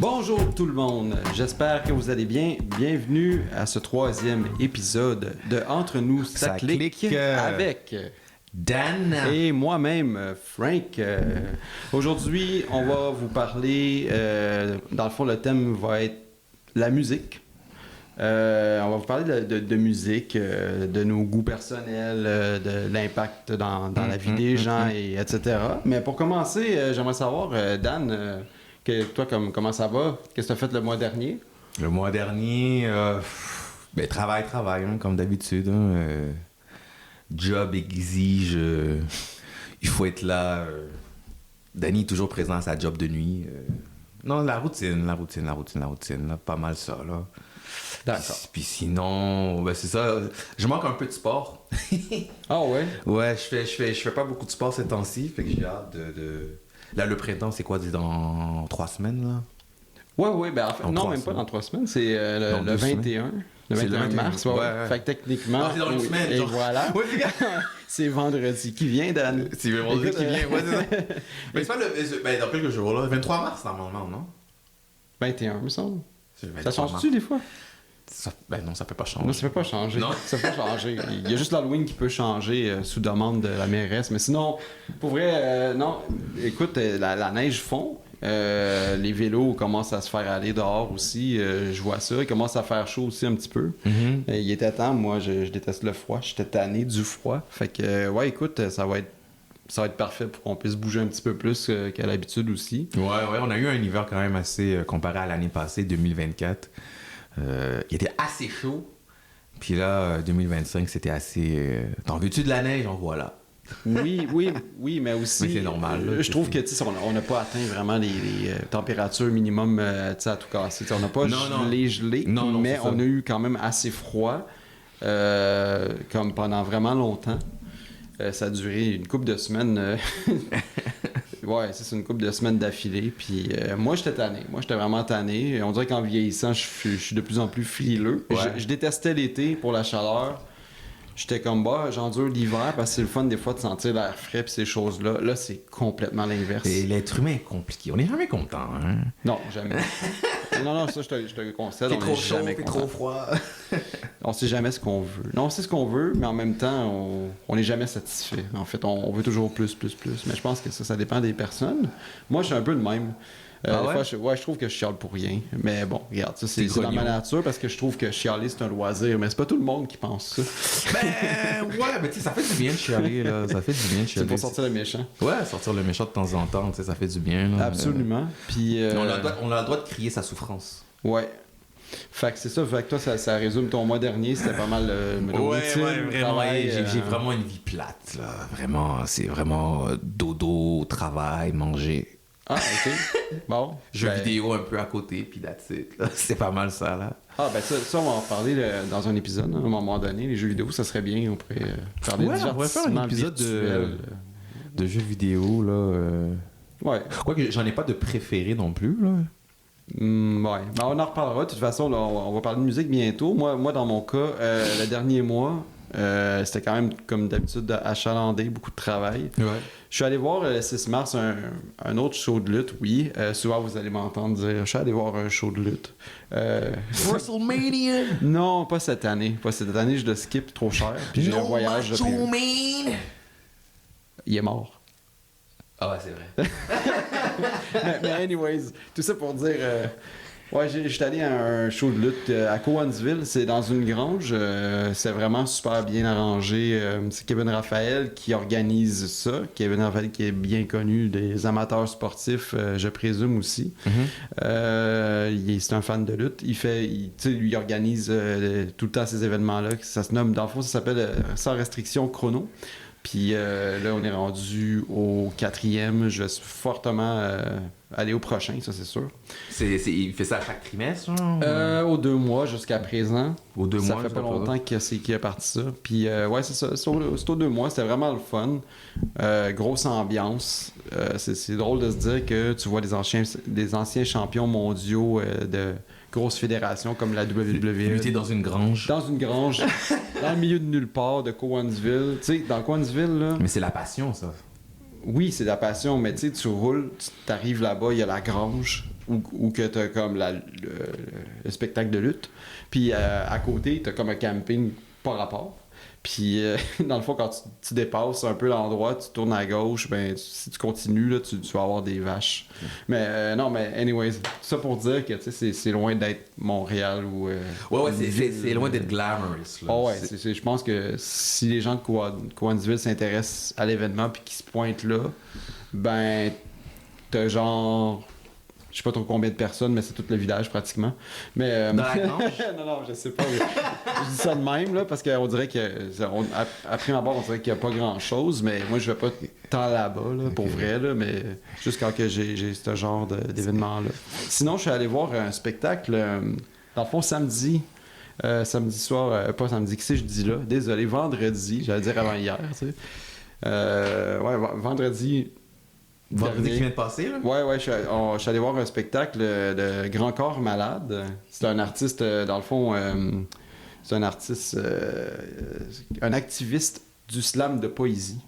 Bonjour tout le monde, j'espère que vous allez bien. Bienvenue à ce 3e épisode de Entre nous, ça clique avec Dan et moi-même, Frank. Aujourd'hui, on va vous parler, dans le fond, le thème va être la musique. On va vous parler de musique, de nos goûts personnels, de l'impact dans la vie des gens, etc. Mais pour commencer, j'aimerais savoir, Dan, toi, comment ça va? Qu'est-ce que tu as fait le mois dernier? Le mois dernier, travail, hein, comme d'habitude. Hein, job exige, il faut être là. Danny est toujours présent à sa job de nuit. Non, la routine, là, pas mal ça, là. D'accord. Puis sinon, c'est ça, je manque un peu de sport. Ah ouais? Ouais, je fais pas beaucoup de sport ces temps-ci, fait que j'ai hâte de... Là, le printemps, c'est quoi, dans 3 semaines, là? Ouais, ben en fait, non, même pas dans 3 semaines, c'est le 21. Le 21 mars, ouais. Fait que techniquement... c'est dans une semaine, et genre. voilà. Ouais, c'est vendredi qui vient, Dan. c'est vendredi qui vient, ouais, c'est ça. Mais c'est pas dans quelques jours, là. 23 mars, normalement, non? 21, me semble. Ça 23 change-tu des fois? Non, ça peut pas changer. Non, ça peut pas changer. Non. Ça peut pas changer. Il y a juste l'Halloween qui peut changer sous demande de la mairesse. Mais sinon, pour vrai, non. Écoute, la neige fond. Les vélos commencent à se faire aller dehors aussi. Je vois ça. Il commence à faire chaud aussi un petit peu. Mm-hmm. Il était temps. Moi, je déteste le froid. J'étais tanné du froid. Fait que, ouais, écoute, ça va être parfait pour qu'on puisse bouger un petit peu plus qu'à l'habitude aussi. Ouais, on a eu un hiver quand même assez comparé à l'année passée, 2024. Il était assez chaud. Puis là, 2025, c'était assez... T'en veux-tu de la neige? En voilà. Oui, mais aussi... Mais c'est normal. Là, je trouve que, tu sais, on n'a pas atteint vraiment les températures minimum, tu sais, à tout casser. T'sais, on n'a pas gelé, mais on a eu quand même assez froid, comme pendant vraiment longtemps. Ça a duré une couple de semaines. Ouais, c'est une couple de semaines d'affilée. Puis moi, j'étais tanné. Moi, j'étais vraiment tanné. On dirait qu'en vieillissant, je suis de plus en plus frileux. Ouais. Je détestais l'été pour la chaleur. J'étais comme, j'endure l'hiver parce que c'est le fun des fois de sentir l'air frais et ces choses-là. Là, c'est complètement l'inverse. Et l'être humain est compliqué. On n'est jamais content, hein? Non, jamais. non, ça, je te concède. T'es on trop est chaud, jamais t'es content. trop froid. On sait jamais ce qu'on veut. Non, on sait ce qu'on veut, mais en même temps, on n'est jamais satisfait. En fait, on veut toujours plus. Mais je pense que ça dépend des personnes. Moi, je suis un peu de même. Des fois, je trouve que je chiale pour rien. Mais bon, regarde, ça, c'est dans ma nature parce que je trouve que chialer, c'est un loisir. Mais c'est pas tout le monde qui pense ça. Mais tu sais, ça fait du bien de chialer, là. Ça fait du bien de chialer. C'est pour sortir le méchant. Ouais, sortir le méchant de temps en temps, tu sais, ça fait du bien, là. Absolument. Puis... On a le droit de crier sa souffrance. Ouais. Fait que c'est ça, fait que toi, ça résume ton mois dernier, c'était pas mal routine, vraiment, travail, j'ai vraiment une vie plate, là. Vraiment, c'est vraiment dodo, travail, manger. Ah, ok. Bon. Jeux vidéo un peu à côté, puis that's it, là. C'est pas mal ça, là. Ah, ben ça, on va en parler dans un épisode, hein, à un moment donné. Les jeux vidéo, ça serait bien, on pourrait faire des divertissements on pourrait faire un épisode de jeux vidéo, là. Ouais. Quoique j'en ai pas de préféré non plus, là. Ouais. Ben, on en reparlera. De toute façon, là, on va parler de musique bientôt. Moi dans mon cas, le dernier mois, c'était quand même, comme d'habitude, achalandé, beaucoup de travail. Ouais. Je suis allé voir le 6 mars un autre show de lutte, oui. Souvent, vous allez m'entendre dire « Je suis allé voir un show de lutte. » WrestleMania! Non, pas cette année. Je le skip trop cher. Puis j'ai un voyage de prévu. Il est mort. Ah ouais, c'est vrai. mais anyways, tout ça pour dire... Ouais, j'étais allé à un show de lutte à Cowansville. C'est dans une grange. C'est vraiment super bien arrangé. C'est Kevin Raphaël qui organise ça. Kevin Raphaël qui est bien connu des amateurs sportifs, je présume aussi. Mm-hmm. C'est un fan de lutte. Il organise tout le temps ces événements-là. Ça se nomme, dans le fond, ça s'appelle Sans restriction chrono. Puis là, on est rendu au 4e. Je vais fortement aller au prochain, ça c'est sûr. Il fait ça à chaque trimestre? Genre? Aux 2 mois jusqu'à présent. Aux 2 mois? Ça fait pas longtemps qu'il a parti ça. Puis ouais, c'est ça. C'est aux 2 mois. C'était vraiment le fun. Grosse ambiance. C'est drôle de se dire que tu vois des anciens champions mondiaux de grosse fédération comme la WWE. Lutter dans une grange. Dans une grange, dans le milieu de nulle part, de Cowansville. Tu sais, dans Cowansville, là... Mais c'est la passion, ça. Oui, c'est de la passion, mais tu sais, tu roules, tu t'arrives là-bas, il y a la grange, où que t'as comme le spectacle de lutte. Puis à côté, t'as comme un camping par rapport. Puis dans le fond, quand tu dépasses un peu l'endroit, tu tournes à gauche, ben si tu continues, là, tu vas avoir des vaches. Mais non, mais anyways, ça pour dire que tu sais, c'est loin d'être Montréal ou... Ouais, c'est loin d'être glamorous. Là. Oh ouais, je pense que si les gens de Cowansville s'intéressent à l'événement puis qu'ils se pointent là, ben t'as genre... Je sais pas trop combien de personnes, mais c'est tout le village pratiquement. Mais, Dans la grange? non, je sais pas. Je dis ça de même, là, parce qu'on dirait que... Après ma barre, on dirait qu'il n'y a pas grand-chose, mais moi, je vais pas tant là-bas, là, pour vrai, là, mais juste quand que j'ai ce genre d'événement-là. Sinon, je suis allé voir un spectacle, dans le fond, samedi soir, pas samedi, qui c'est je dis là? Désolé, vendredi, j'allais dire avant hier, tu sais. Vendredi qui vient de passer, là? Ouais, je suis allé voir un spectacle de Grand Corps Malade. C'est un artiste, dans le fond, c'est un artiste, un activiste du slam de poésie.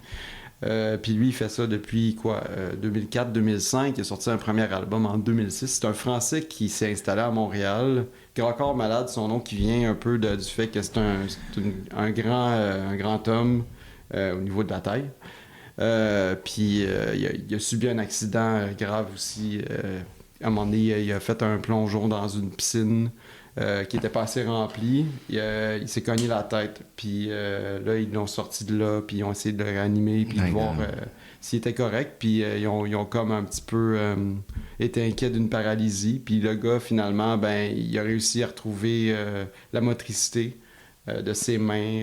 Puis lui, il fait ça depuis 2004-2005. Il a sorti un premier album en 2006. C'est un Français qui s'est installé à Montréal. Grand Corps Malade, son nom qui vient un peu du fait que c'est un grand homme au niveau de la taille. Puis il a subi un accident grave aussi. À un moment donné, il a fait un plongeon dans une piscine qui était pas assez remplie. Il s'est cogné la tête. Puis là, ils l'ont sorti de là, puis ils ont essayé de le réanimer, puis de voir s'il était correct. Puis ils ont comme un petit peu été inquiets d'une paralysie. Puis le gars, finalement, ben il a réussi à retrouver la motricité de ses mains.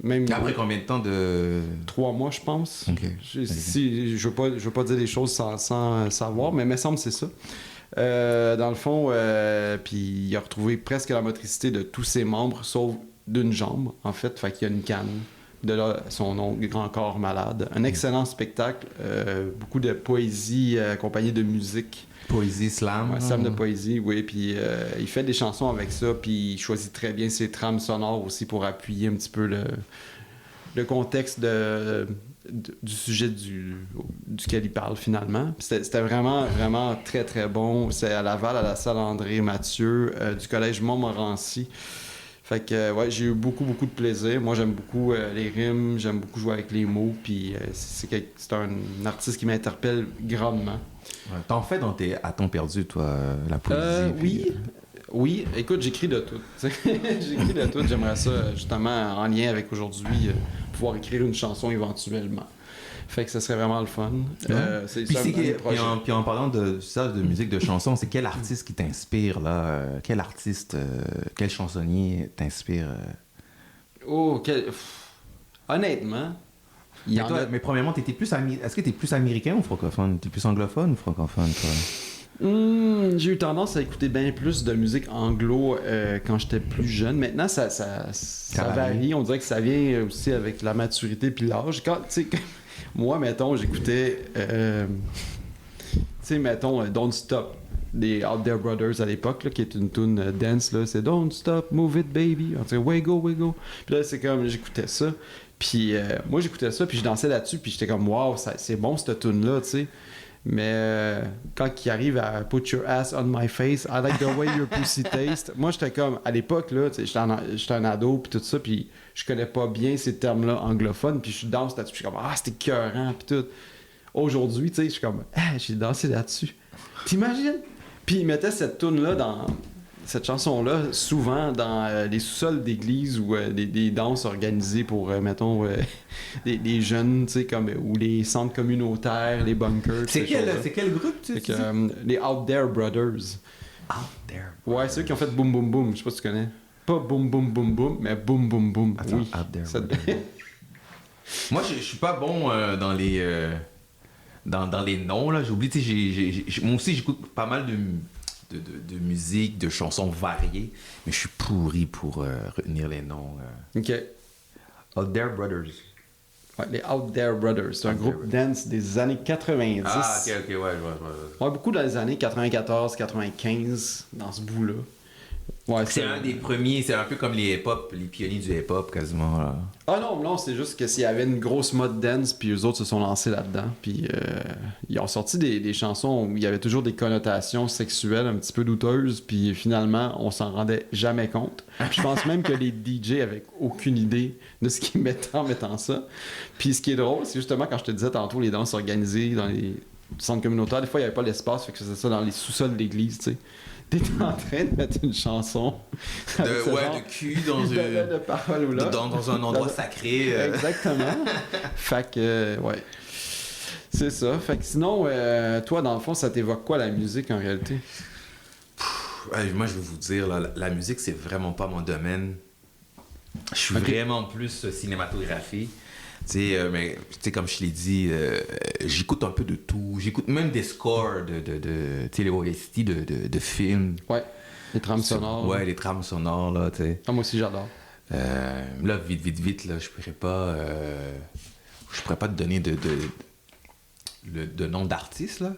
Même après combien de temps de... 3 mois, je pense. Okay. Je veux pas dire des choses sans savoir, mais il me semble que c'est ça. Dans le fond, puis il a retrouvé presque la motricité de tous ses membres, sauf d'une jambe, en fait. Fait qu'il y a une canne. De là, son nom, Grand Corps Malade. Un excellent spectacle. Beaucoup de poésie accompagnée de musique. Poésie slam. Ouais, slam de poésie, oui. Puis il fait des chansons avec ça, puis il choisit très bien ses trames sonores aussi pour appuyer un petit peu le contexte du sujet duquel il parle finalement. C'était vraiment, vraiment très, très bon. C'est à Laval, à la salle André Mathieu, du collège Montmorency. Fait que, ouais, j'ai eu beaucoup, beaucoup de plaisir. Moi, j'aime beaucoup les rimes, j'aime beaucoup jouer avec les mots, puis c'est un artiste qui m'interpelle grandement. Ouais. T'en fais à temps perdu, toi, la poésie? Oui. Oui, écoute, j'écris de tout. J'écris de tout. J'aimerais ça, justement, en lien avec aujourd'hui, pouvoir écrire une chanson éventuellement. Fait que ça serait vraiment le fun. Puis en parlant de ça, de musique, de chansons, c'est quel artiste qui t'inspire, là? Quel artiste, quel chansonnier t'inspire? Honnêtement... Mais premièrement, est-ce que t'es plus américain ou francophone? T'es plus anglophone ou francophone, toi? J'ai eu tendance à écouter bien plus de musique anglo quand j'étais plus jeune. Maintenant, ça varie. On dirait que ça vient aussi avec la maturité puis l'âge. Moi, mettons, j'écoutais... mettons, Don't Stop des Out There Brothers à l'époque, là, qui est une tune dance, là. C'est Don't Stop, Move It Baby. On dirait Wiggle, Wiggle. Puis là, c'est comme, j'écoutais ça. Puis moi, j'écoutais ça, puis je dansais là-dessus, puis j'étais comme, wow, c'est bon cette tune-là, tu sais. Mais quand il arrive à Put Your Ass on My Face, I Like the Way Your Pussy Taste, moi, j'étais comme, à l'époque, là, j'étais un ado, puis tout ça, puis je connais pas bien ces termes-là anglophones, puis je danse là-dessus, puis je suis comme, c'était écœurant, puis tout. Aujourd'hui, tu sais, je suis comme, j'ai dansé là-dessus. T'imagines? Puis il mettait cette tune-là cette chanson-là, souvent dans les sous-sols d'église ou des danses organisées pour, mettons, des jeunes, tu sais, ou les centres communautaires, les bunkers. C'est quel groupe, tu sais? Les Out There Brothers. Out There Brothers. Ouais, ceux qui ont fait Boom Boom Boom, je sais pas si tu connais. Pas Boom Boom Boom Boom, mais Boom Boom Boom. Attends, oui. Out There Brothers. Moi, je suis pas bon dans les... Dans les noms, là, j'oublie, tu sais, moi aussi, j'écoute pas mal de musique, de chansons variées, mais je suis pourri pour retenir les noms. OK. Out There Brothers. Ouais, les Out There Brothers. C'est un groupe dance des années 90. Ah, ok, ouais, je vois. Ouais, beaucoup dans les années 94, 95, dans ce bout-là. Ouais, C'est un des premiers, c'est un peu comme les hip-hop, les pionniers du hip-hop quasiment. Là. Ah non, c'est juste que s'il y avait une grosse mode dance, puis eux autres se sont lancés là-dedans, puis ils ont sorti des chansons où il y avait toujours des connotations sexuelles un petit peu douteuses, puis finalement, on s'en rendait jamais compte. Puis je pense même que les DJ avaient aucune idée de ce qu'ils mettaient en mettant ça. Puis ce qui est drôle, c'est justement quand je te disais tantôt, les danses organisées dans les centres communautaires, des fois, il n'y avait pas l'espace, fait que c'était ça dans les sous-sols de l'église, tu sais. T'étais en train de mettre une chanson de cul dans de paroles ou là. Dans un endroit sacré. Exactement. Fait que, ouais. C'est ça. Fait que sinon, toi, dans le fond, ça t'évoque quoi la musique en réalité? Moi, je vais vous dire, là, la musique, c'est vraiment pas mon domaine. Je suis vraiment plus cinématographie. Mais comme je l'ai dit, j'écoute un peu de tout. J'écoute même des scores les OST de films. Ouais, les trames sonores. Ouais, les trames sonores, là, tu sais. Ah, moi aussi, j'adore. Là, vite, là, je pourrais pas te donner de nom d'artiste, là.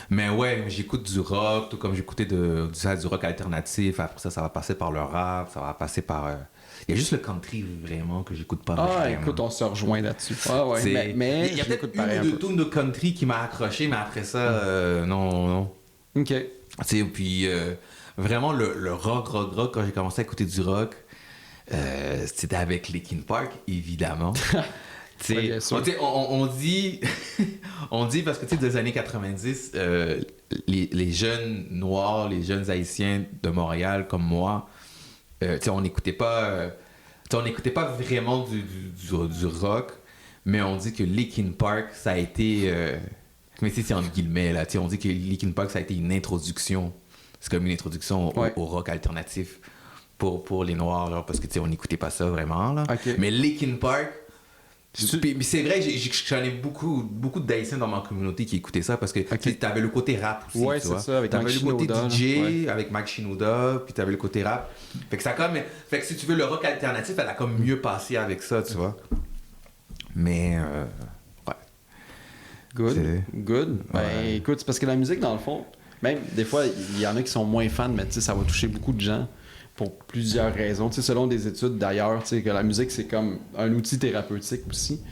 Mais ouais, j'écoute du rock, tout comme j'écoutais du rock alternatif. Après ça va passer par le rap, ça va passer par... Il y a juste le country vraiment que j'écoute pas. Ah, écoute, on se rejoint là-dessus. Ah ouais, mais il y a peut-être une ou deux tunes de country qui m'a accroché, mais après ça, non. OK. Puis vraiment, le rock, quand j'ai commencé à écouter du rock, c'était avec Linkin Park, évidemment. Ouais, on dit on dit parce que des années 90 les jeunes noirs, les jeunes haïtiens de Montréal comme moi, on n'écoutait pas vraiment du rock, mais on dit que Linkin Park ça a été mais c'est entre guillemets là, on dit que Linkin Park ça a été une introduction, c'est comme une introduction au rock alternatif pour les noirs là, parce que on n'écoutait pas ça vraiment là. Okay. Mais Linkin Park mais c'est vrai, j'en ai beaucoup d'Haïtiens dans ma communauté qui écoutaient ça parce que t'avais le côté rap aussi. Ouais, tu c'est vois. ça, avec t'avais Mike le côté Shinoda, DJ avec Mike Shinoda, puis t'avais le côté rap. Fait que si tu veux, le rock alternatif, elle a comme mieux passé avec ça, tu vois. Mais, ouais. Good. Ben, écoute, c'est parce que la musique, dans le fond, même des fois, il y en a qui sont moins fans, mais ça va toucher beaucoup de gens. Pour plusieurs raisons. Selon des études d'ailleurs, que la musique, c'est comme un outil thérapeutique aussi.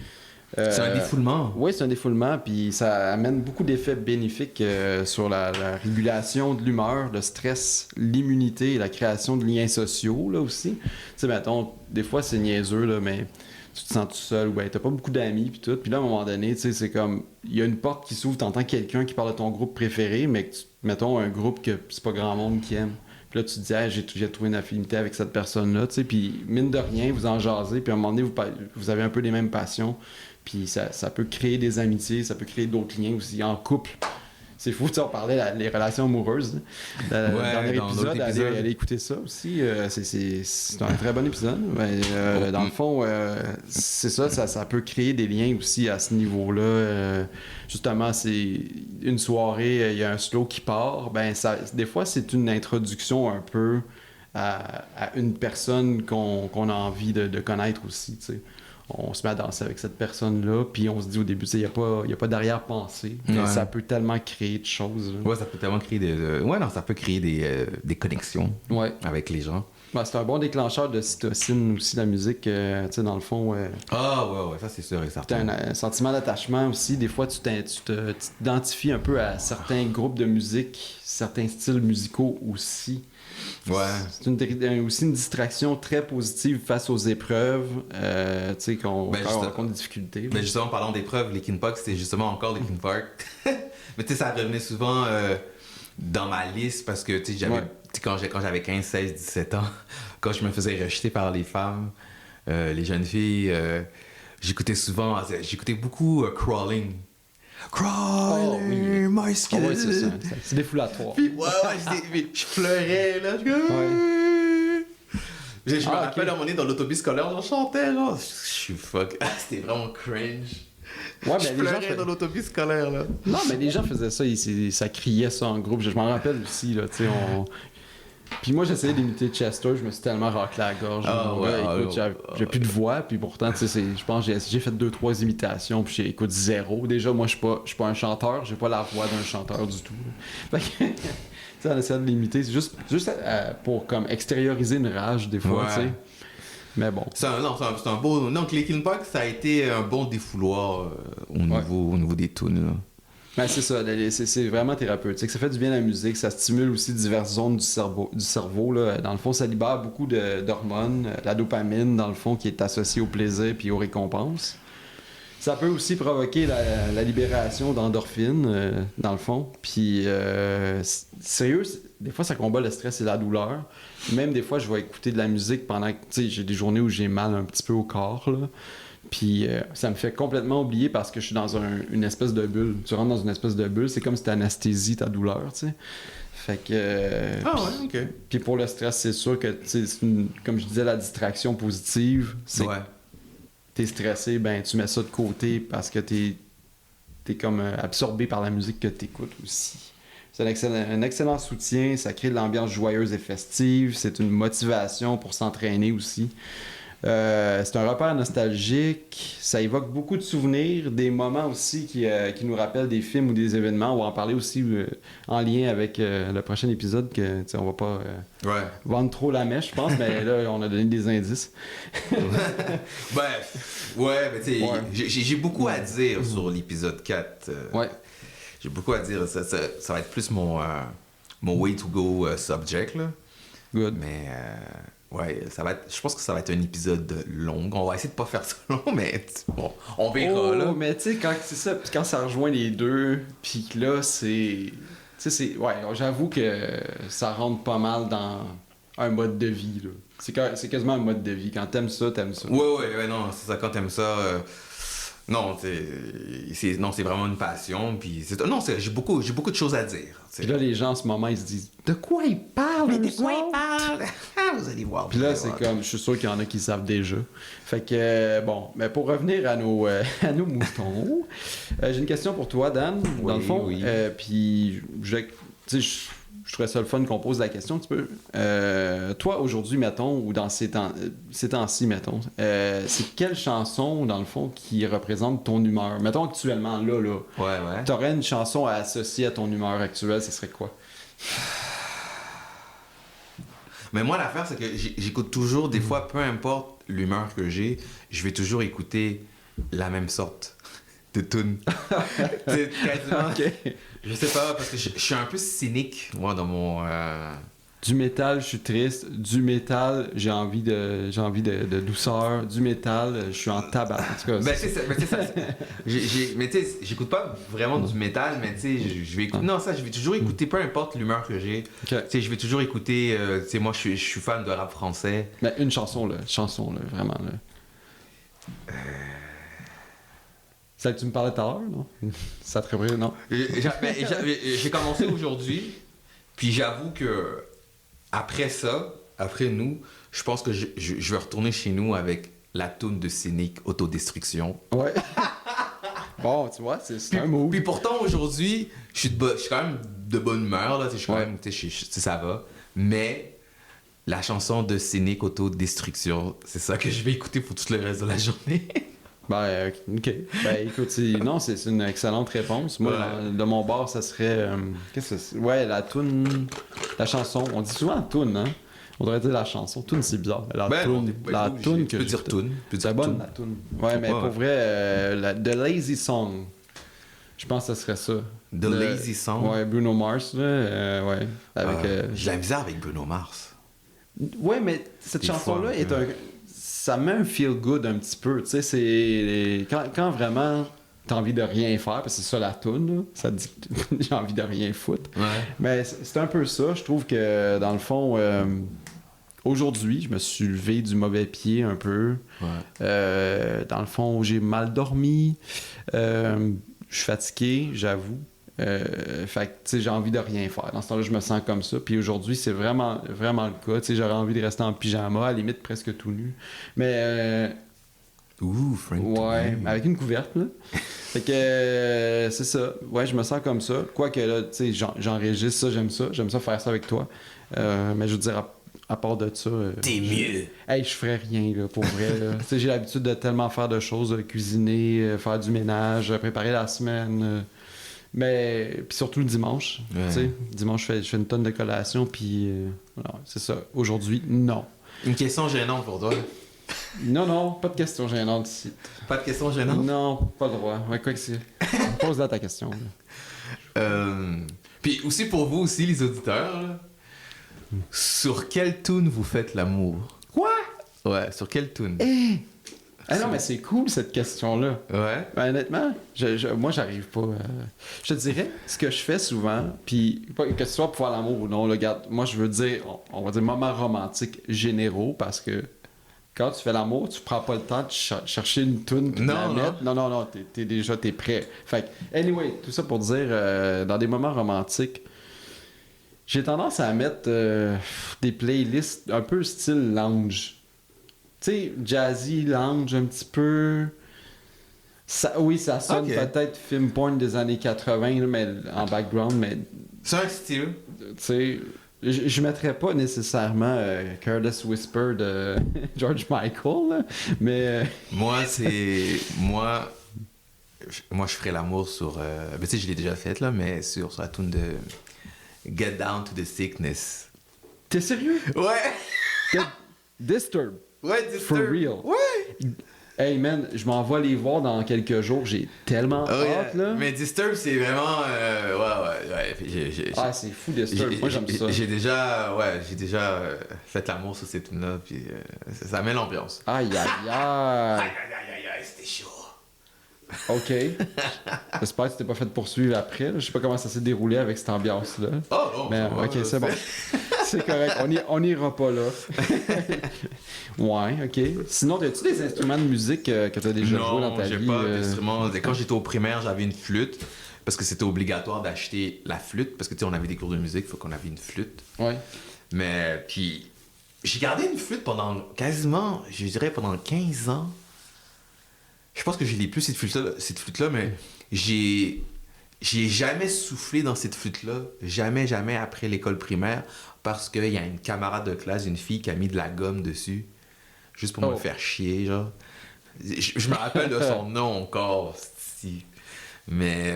C'est un défoulement. Oui, c'est un défoulement, puis ça amène beaucoup d'effets bénéfiques sur la régulation de l'humeur, le stress, l'immunité et la création de liens sociaux, là aussi. Mettons, des fois, c'est niaiseux, là, mais tu te sens tout seul, ou ben, t'as pas beaucoup d'amis, puis tout. Puis là, à un moment donné, c'est comme, il y a une porte qui s'ouvre, t'entends quelqu'un qui parle de ton groupe préféré, mais que mettons, un groupe que c'est pas grand monde qui aime. Puis là, tu te dis, hey, j'ai trouvé une affinité avec cette personne-là, puis mine de rien, vous en jasez, puis à un moment donné, vous avez un peu les mêmes passions, puis ça peut créer des amitiés, ça peut créer d'autres liens aussi en couple. C'est fou, on parlait des relations amoureuses. Dans le dernier épisode, allez écouter ça aussi. C'est un très bon épisode. Dans le fond, c'est ça peut créer des liens aussi à ce niveau-là. Justement, c'est une soirée, il y a un slow qui part. Des fois, c'est une introduction un peu à une personne qu'on a envie de connaître aussi, tu sais. On se met à danser avec cette personne-là, puis on se dit au début, il n'y a pas d'arrière-pensée. Ouais. Ça peut tellement créer de choses. Là. Ouais, ça peut tellement créer ça peut créer des connexions avec les gens. C'est un bon déclencheur de cytocine aussi, la musique, tu sais, dans le fond. Ah, ouais, ça c'est sûr et certain. T'as un sentiment d'attachement aussi. Des fois, tu t'identifies un peu à certains groupes de musique, certains styles musicaux aussi. Ouais. C'est aussi une distraction très positive face aux épreuves, tu sais, qu'on rencontre des difficultés. Mais justement, parlant d'épreuves, Linkin Park, c'était justement encore Linkin Park. Mais tu sais, ça revenait souvent dans ma liste parce que, tu sais, quand j'avais 15, 16, 17 ans, quand je me faisais rejeter par les femmes, les jeunes filles, j'écoutais beaucoup Crawling. Crawling, my skin. Oh, ouais, c'est ça. C'est défoulatoire. Puis, je pleurais, là. Je me rappelle, à un moment donné, dans l'autobus scolaire, on chantait, là. Je suis fuck. C'était vraiment cringe. Ouais, je pleurais dans l'autobus scolaire, là. Non, mais les gens faisaient ça, ça criait ça en groupe. Je m'en rappelle aussi, là, tu sais, Puis moi, j'essayais d'imiter Chester, je me suis tellement raclé la gorge. Écoute, j'ai plus de voix, puis pourtant, tu sais, je pense que j'ai fait 2-3 imitations, puis écoute, zéro. Déjà, moi, je suis pas un chanteur, j'ai pas la voix d'un chanteur du tout. Fait que, tu sais, on essaie de l'imiter, c'est juste pour comme extérioriser une rage, des fois, tu sais. Mais bon. C'est un beau... Non, Linkin Park, ça a été un bon défouloir au niveau des tunes, là. Ben, c'est ça, c'est vraiment thérapeutique. Ça fait du bien à la musique, ça stimule aussi diverses zones du cerveau là. Dans le fond, ça libère beaucoup d'hormones, la dopamine, dans le fond, qui est associée au plaisir puis aux récompenses. Ça peut aussi provoquer la libération d'endorphines, dans le fond. Puis, sérieux, des fois, ça combat le stress et la douleur. Même des fois, je vais écouter de la musique pendant que, tu sais, j'ai des journées où j'ai mal un petit peu au corps, là. Puis ça me fait complètement oublier parce que je suis dans une espèce de bulle. Tu rentres dans une espèce de bulle, c'est comme si t'anesthésies ta douleur, tu sais. Fait que... ok. Puis pour le stress, c'est sûr que, c'est comme je disais, la distraction positive, c'est que t'es stressé, ben tu mets ça de côté parce que t'es comme absorbé par la musique que t'écoutes aussi. C'est un excellent soutien, ça crée de l'ambiance joyeuse et festive, c'est une motivation pour s'entraîner aussi. C'est un repère nostalgique, ça évoque beaucoup de souvenirs, des moments aussi qui nous rappellent des films ou des événements. On va en parler aussi en lien avec le prochain épisode, que on va pas vendre trop la mèche, je pense, mais là, on a donné des indices. mais tu sais, j'ai beaucoup à dire sur l'épisode 4. J'ai beaucoup à dire, ça va être plus mon way to go subject, là. Good. Mais... je pense que ça va être un épisode long. On va essayer de pas faire ça long, mais bon, on verra, là. Mais tu sais, quand ça rejoint les deux, puis que là, j'avoue que ça rentre pas mal dans un mode de vie, là. C'est quasiment un mode de vie. Quand t'aimes ça, t'aimes ça. Non, c'est ça, quand t'aimes ça... c'est vraiment une passion, puis j'ai beaucoup de choses à dire. Puis là, les gens en ce moment, ils se disent « De quoi ils parlent? Mais de quoi ils parlent? » Vous allez voir. Puis là, c'est comme, je suis sûr qu'il y en a qui savent déjà. Fait que, mais pour revenir à nos moutons, j'ai une question pour toi, Dan, dans le fond. Puis, je trouvais ça le fun qu'on pose la question un petit peu. Toi, aujourd'hui, mettons, ou dans ces temps-ci, mettons, c'est quelle chanson, dans le fond, qui représente ton humeur? Mettons, actuellement, là, t'aurais une chanson à associer à ton humeur actuelle, ce serait quoi? Mais moi, l'affaire, c'est que j'écoute toujours, des fois, peu importe l'humeur que j'ai, je vais toujours écouter la même sorte de tune. C'est quasiment... Okay. Je sais pas, parce que je suis un peu cynique, moi, dans mon... Du métal, je suis triste. Du métal, j'ai envie de douceur. Du métal, je suis en tabac. En tout cas, c'est ça. Mais tu sais, j'écoute pas vraiment du métal, mais tu sais, je vais écouter... Non, ça, je vais toujours écouter, peu importe l'humeur que j'ai. Tu sais, je vais toujours écouter... tu sais, moi, je suis fan de rap français. Mais une chanson, là, vraiment, là. Celle que tu me parlais tout à l'heure, non? Ça te ferait, non? J'ai commencé aujourd'hui, puis j'avoue que après nous, je pense que je vais retourner chez nous avec la toune de Cynic, Autodestruction. Ouais. Bon, tu vois, c'est un mot. Puis pourtant, aujourd'hui, je suis quand même de bonne humeur, là, je suis quand même, ça va. Mais la chanson de Cynic, Autodestruction, c'est ça que je vais écouter pour tout le reste de la journée. Ben, ok. Ben, écoute, c'est une excellente réponse. Moi, de mon bord, ça serait... qu'est-ce que c'est? Ouais, la toune... La chanson. On dit souvent toune, hein? On devrait dire la chanson. Toune, c'est bizarre. La toune que... Tu peux dire toune. C'est bonne, la toune. Ouais, mais pour vrai, The Lazy Song. Je pense que ce serait ça. The Lazy Song? Ouais, Bruno Mars, là. Ouais. J'ai la misère avec Bruno Mars. Ouais, mais cette chanson-là est un... Ça met un feel good un petit peu, tu sais, c'est... Quand vraiment t'as envie de rien faire, parce que c'est ça la toune, là, ça te dit que j'ai envie de rien foutre. Ouais. Mais c'est un peu ça, je trouve que dans le fond, aujourd'hui, je me suis levé du mauvais pied un peu. Ouais. Dans le fond, j'ai mal dormi, je suis fatigué, j'avoue. Fait que, tu sais, j'ai envie de rien faire. Dans ce temps-là, je me sens comme ça. Puis aujourd'hui, c'est vraiment, vraiment le cas. Tu sais, j'aurais envie de rester en pyjama, à la limite presque tout nu. Mais... Frank. Ouais, avec une couverte, là. Fait que c'est ça. Ouais, je me sens comme ça. Quoique là, tu sais, j'enregistre ça, j'aime ça. J'aime ça faire ça avec toi. Mais je veux dire, à part de ça. T'es mieux. Hey, je ferais rien, là, pour vrai. Là. Tu sais, j'ai l'habitude de tellement faire de choses, cuisiner, faire du ménage, préparer la semaine. Mais. Puis surtout le dimanche. Ouais. Tu sais, dimanche, je fais une tonne de collations, puis. Voilà, c'est ça. Aujourd'hui, non. Une question gênante pour toi. Non, pas de question gênante ici. Pas de question gênante? Non, pas le droit. Ouais, quoi que c'est. Pose-la ta question. Puis aussi pour vous aussi, les auditeurs, là, sur quelle tune vous faites l'amour? Quoi? Ouais, sur quelle tune? Ah non, mais c'est cool cette question-là. Ouais. Ben, honnêtement, moi, j'arrive pas. Je te dirais, ce que je fais souvent, puis que ce soit pour faire l'amour ou non, là, regarde, moi, je veux dire, on va dire moments romantiques généraux, parce que quand tu fais l'amour, tu prends pas le temps de chercher une toune puis de la mettre. Non, t'es prêt. Fait que, anyway, tout ça pour dire, dans des moments romantiques, j'ai tendance à mettre des playlists un peu style lounge. Tu sais, jazzy, lounge un petit peu. Oui, ça sonne peut-être film porn des années 80, là, mais en background, mais. C'est un style. Tu sais, je mettrais pas nécessairement Careless Whisper de George Michael, là, mais. Moi, je ferais l'amour sur. Ben, tu sais, je l'ai déjà fait, là, mais sur la tune de Get Down to the Sickness. T'es sérieux? Ouais! Disturb. Ouais, For real. Ouais! Hey man, je m'en vais les voir dans quelques jours. J'ai tellement hâte, là. Mais Disturb, c'est vraiment. Ouais. Ah, c'est fou, Disturb. Moi, j'aime ça. J'ai déjà fait l'amour sur ces tunes-là, puis ça met l'ambiance. Aïe, Aïe, c'était chaud. OK. J'espère que tu t'es pas fait poursuivre après. Là. Je sais pas comment ça s'est déroulé avec cette ambiance-là. Oh non, mais OK, c'est bon. C'est correct. On n'ira pas là. Ouais, OK. Sinon, as-tu des instruments de musique que tu as déjà joué dans ta vie? Non, j'ai pas d'instruments. Quand j'étais au primaire, j'avais une flûte. Parce que c'était obligatoire d'acheter la flûte. Parce que, tu sais, on avait des cours de musique, il faut qu'on avait une flûte. Ouais. Mais, puis, j'ai gardé une flûte pendant quasiment, je dirais, pendant 15 ans. Je pense que je l'ai plus, cette flûte-là, mais j'ai jamais soufflé dans cette flûte-là. Jamais après l'école primaire. Parce qu'il y a une camarade de classe, une fille qui a mis de la gomme dessus. Juste pour me faire chier, genre. Je me rappelle de son nom encore, si. Mais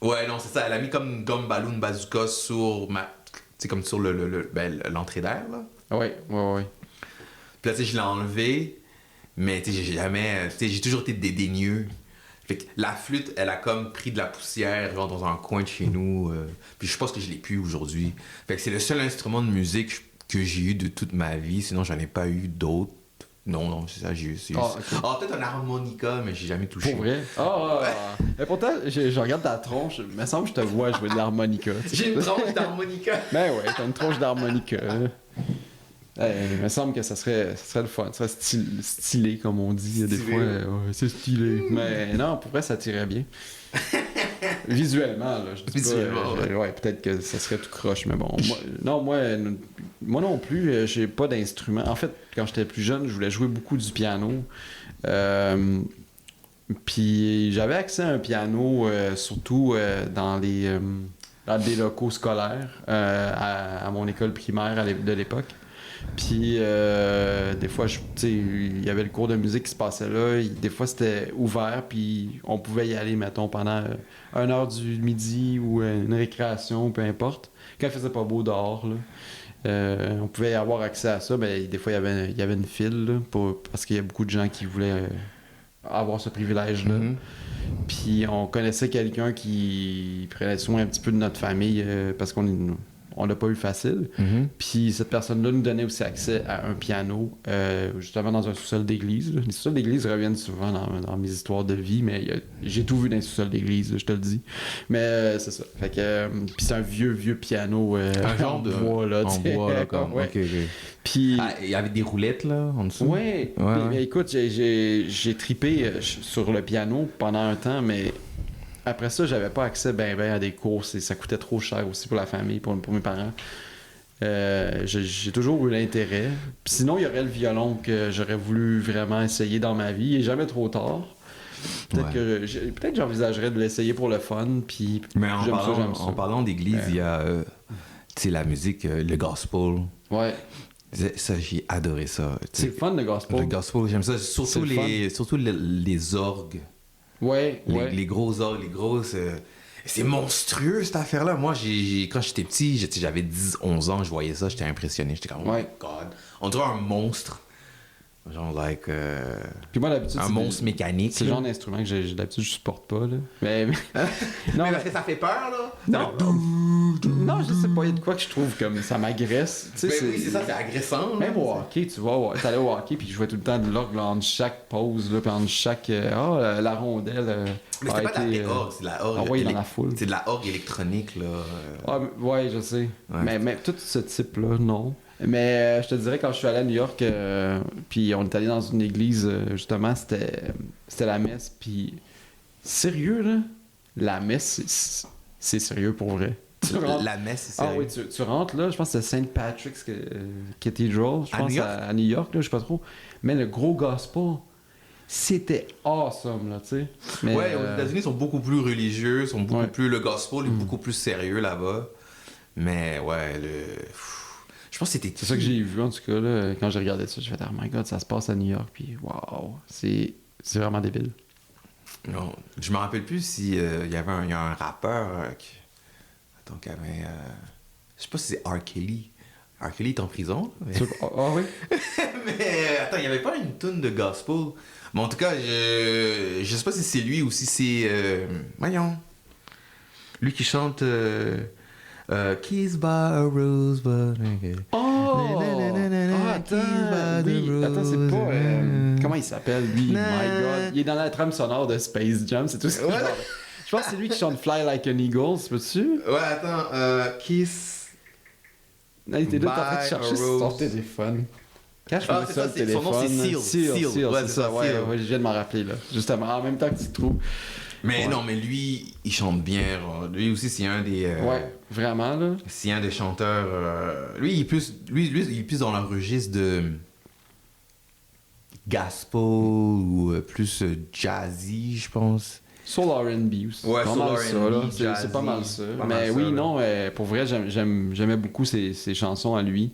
ouais, non, c'est ça. Elle a mis comme une gomme ballon bazooka sur ma. Tu sais, comme sur l'entrée d'air, là. Ouais. Puis là, tu sais, je l'ai enlevé. Mais tu sais, j'ai toujours été dédaigneux. Fait que la flûte, elle a comme pris de la poussière genre, dans un coin de chez nous. Puis je pense que je l'ai plus aujourd'hui. Fait que c'est le seul instrument de musique que j'ai eu de toute ma vie. Sinon, j'en ai pas eu d'autres. Non, c'est ça, j'ai eu. Peut-être un harmonica, mais j'ai jamais touché. Pour vrai? Mais pourtant, je regarde ta tronche. Il me semble que je te vois jouer de l'harmonica. J'ai une tronche d'harmonica. Ben ouais, t'as une tronche d'harmonica. Il me semble que ça serait le fun. Ça serait stylé, comme on dit. Des fois, c'est stylé. Mais non, pour vrai, ça tirait bien. Visuellement, là. Je dis pas, ouais, peut-être que ça serait tout croche, mais bon. Moi non plus, j'ai pas d'instrument. En fait, quand j'étais plus jeune, je voulais jouer beaucoup du piano. Puis j'avais accès à un piano, surtout dans des locaux scolaires, à mon école primaire de l'époque. Puis des fois, il y avait le cours de musique qui se passait là. Des fois, c'était ouvert, puis on pouvait y aller, mettons, pendant 1h du midi ou une récréation, peu importe. Quand il faisait pas beau dehors, là, on pouvait avoir accès à ça. Mais des fois, il y avait une file, là, parce qu'il y a beaucoup de gens qui voulaient avoir ce privilège-là. Mm-hmm. Puis on connaissait quelqu'un qui prenait soin un petit peu de notre famille, parce on l'a pas eu facile. Mm-hmm. Puis cette personne-là nous donnait aussi accès à un piano, justement dans un sous-sol d'église. Les sous-sols d'église reviennent souvent dans mes histoires de vie, mais j'ai tout vu dans les sous-sols d'église, je te le dis. Mais c'est ça. Fait que, puis c'est un vieux piano un genre en bois, là. En bois, là, comme. Ouais. Okay. Puis... il y avait des roulettes, là, en dessous? Ouais. Mais écoute, j'ai tripé sur le piano pendant un temps, mais... Après ça, j'avais pas accès à des courses et ça coûtait trop cher aussi pour la famille, pour mes parents. J'ai toujours eu l'intérêt. Puis sinon, il y aurait le violon que j'aurais voulu vraiment essayer dans ma vie. Il n'est jamais trop tard. Peut-être que j'envisagerais de l'essayer pour le fun. Puis Mais j'aime ça. en parlant d'église, il y a tu sais, la musique, le gospel. Ouais. Ça, j'ai adoré ça. C'est le fun, le gospel. Le gospel, j'aime ça. Surtout les orgues. Ouais, les gros orgues, les grosses. C'est monstrueux cette affaire-là. Moi, quand j'étais petit, j'avais 10-11 ans, je voyais ça, j'étais impressionné. J'étais comme, oh my god. On dirait un monstre. Genre, Puis moi, d'habitude, un monstre mécanique. C'est le genre d'instrument que d'habitude, je supporte pas. Là. Mais... non, mais parce que ça fait peur, là. Non, je sais pas, il y a de quoi que je trouve comme ça m'agresse. Oui, c'est ça, c'est agressant. Là. Même au hockey, tu vois, t'allais au hockey, puis je jouais tout le temps de l'orgue entre chaque pause, là, puis entre chaque. La rondelle. Mais c'était pas de la orgue, c'est de la orgue. Ah ouais, il en a full. C'est de la orgue électronique, là. Ouais, je sais. Ouais. Mais tout ce type-là, non. Mais je te dirais, quand je suis allé à New York, puis on est allé dans une église, justement, c'était la messe, puis sérieux, là, la messe, c'est sérieux pour vrai. La messe, c'est sérieux. Ah oui, tu rentres, là, je pense que c'est St. Patrick's Cathedral, je pense, à New York, là, je sais pas trop. Mais le gros gospel, c'était awesome, là, tu sais. Ouais, aux États-Unis, ils sont beaucoup plus religieux, le gospel est beaucoup plus sérieux là-bas. Mais ouais, je pense que c'était... C'est ça que j'ai vu, en tout cas, là, quand j'ai regardé ça. J'ai fait, oh my god, ça se passe à New York, puis waouh, c'est vraiment débile. Non, je me rappelle plus si il y a un rappeur qui avait... je sais pas si c'est R. Kelly. R. Kelly est en prison. Mais... Ah oui? Mais attends, il y avait pas une toune de gospel. Mais en tout cas, je sais pas si c'est lui ou si c'est... voyons. Lui qui chante... Kissed by a rosebud. Oh! Attends, c'est pas... comment il s'appelle, lui? My God. Il est dans la trame sonore de Space Jam, c'est tout ça. Je pense que c'est lui qui chante Fly Like an Eagle, c'est peux-tu? Ouais, attends, Kiss... Non, il était là, t'es en train de chercher sur son téléphone. Cache-moi ça, le téléphone. Son nom, c'est Seal. Ouais, c'est ça, ouais, je viens de m'en rappeler, là. Justement, en même temps que tu te trouves. Mais non, mais lui, il chante bien. Lui aussi, c'est un des... ouais, vraiment, là. C'est un des chanteurs... lui, il est plus dans le registre de... gospel ou plus jazzy, je pense. Soul R&B aussi. Ouais, Soul R&B, c'est pas mal ça. Mais oui, non, pour vrai, j'aimais beaucoup ses chansons à lui.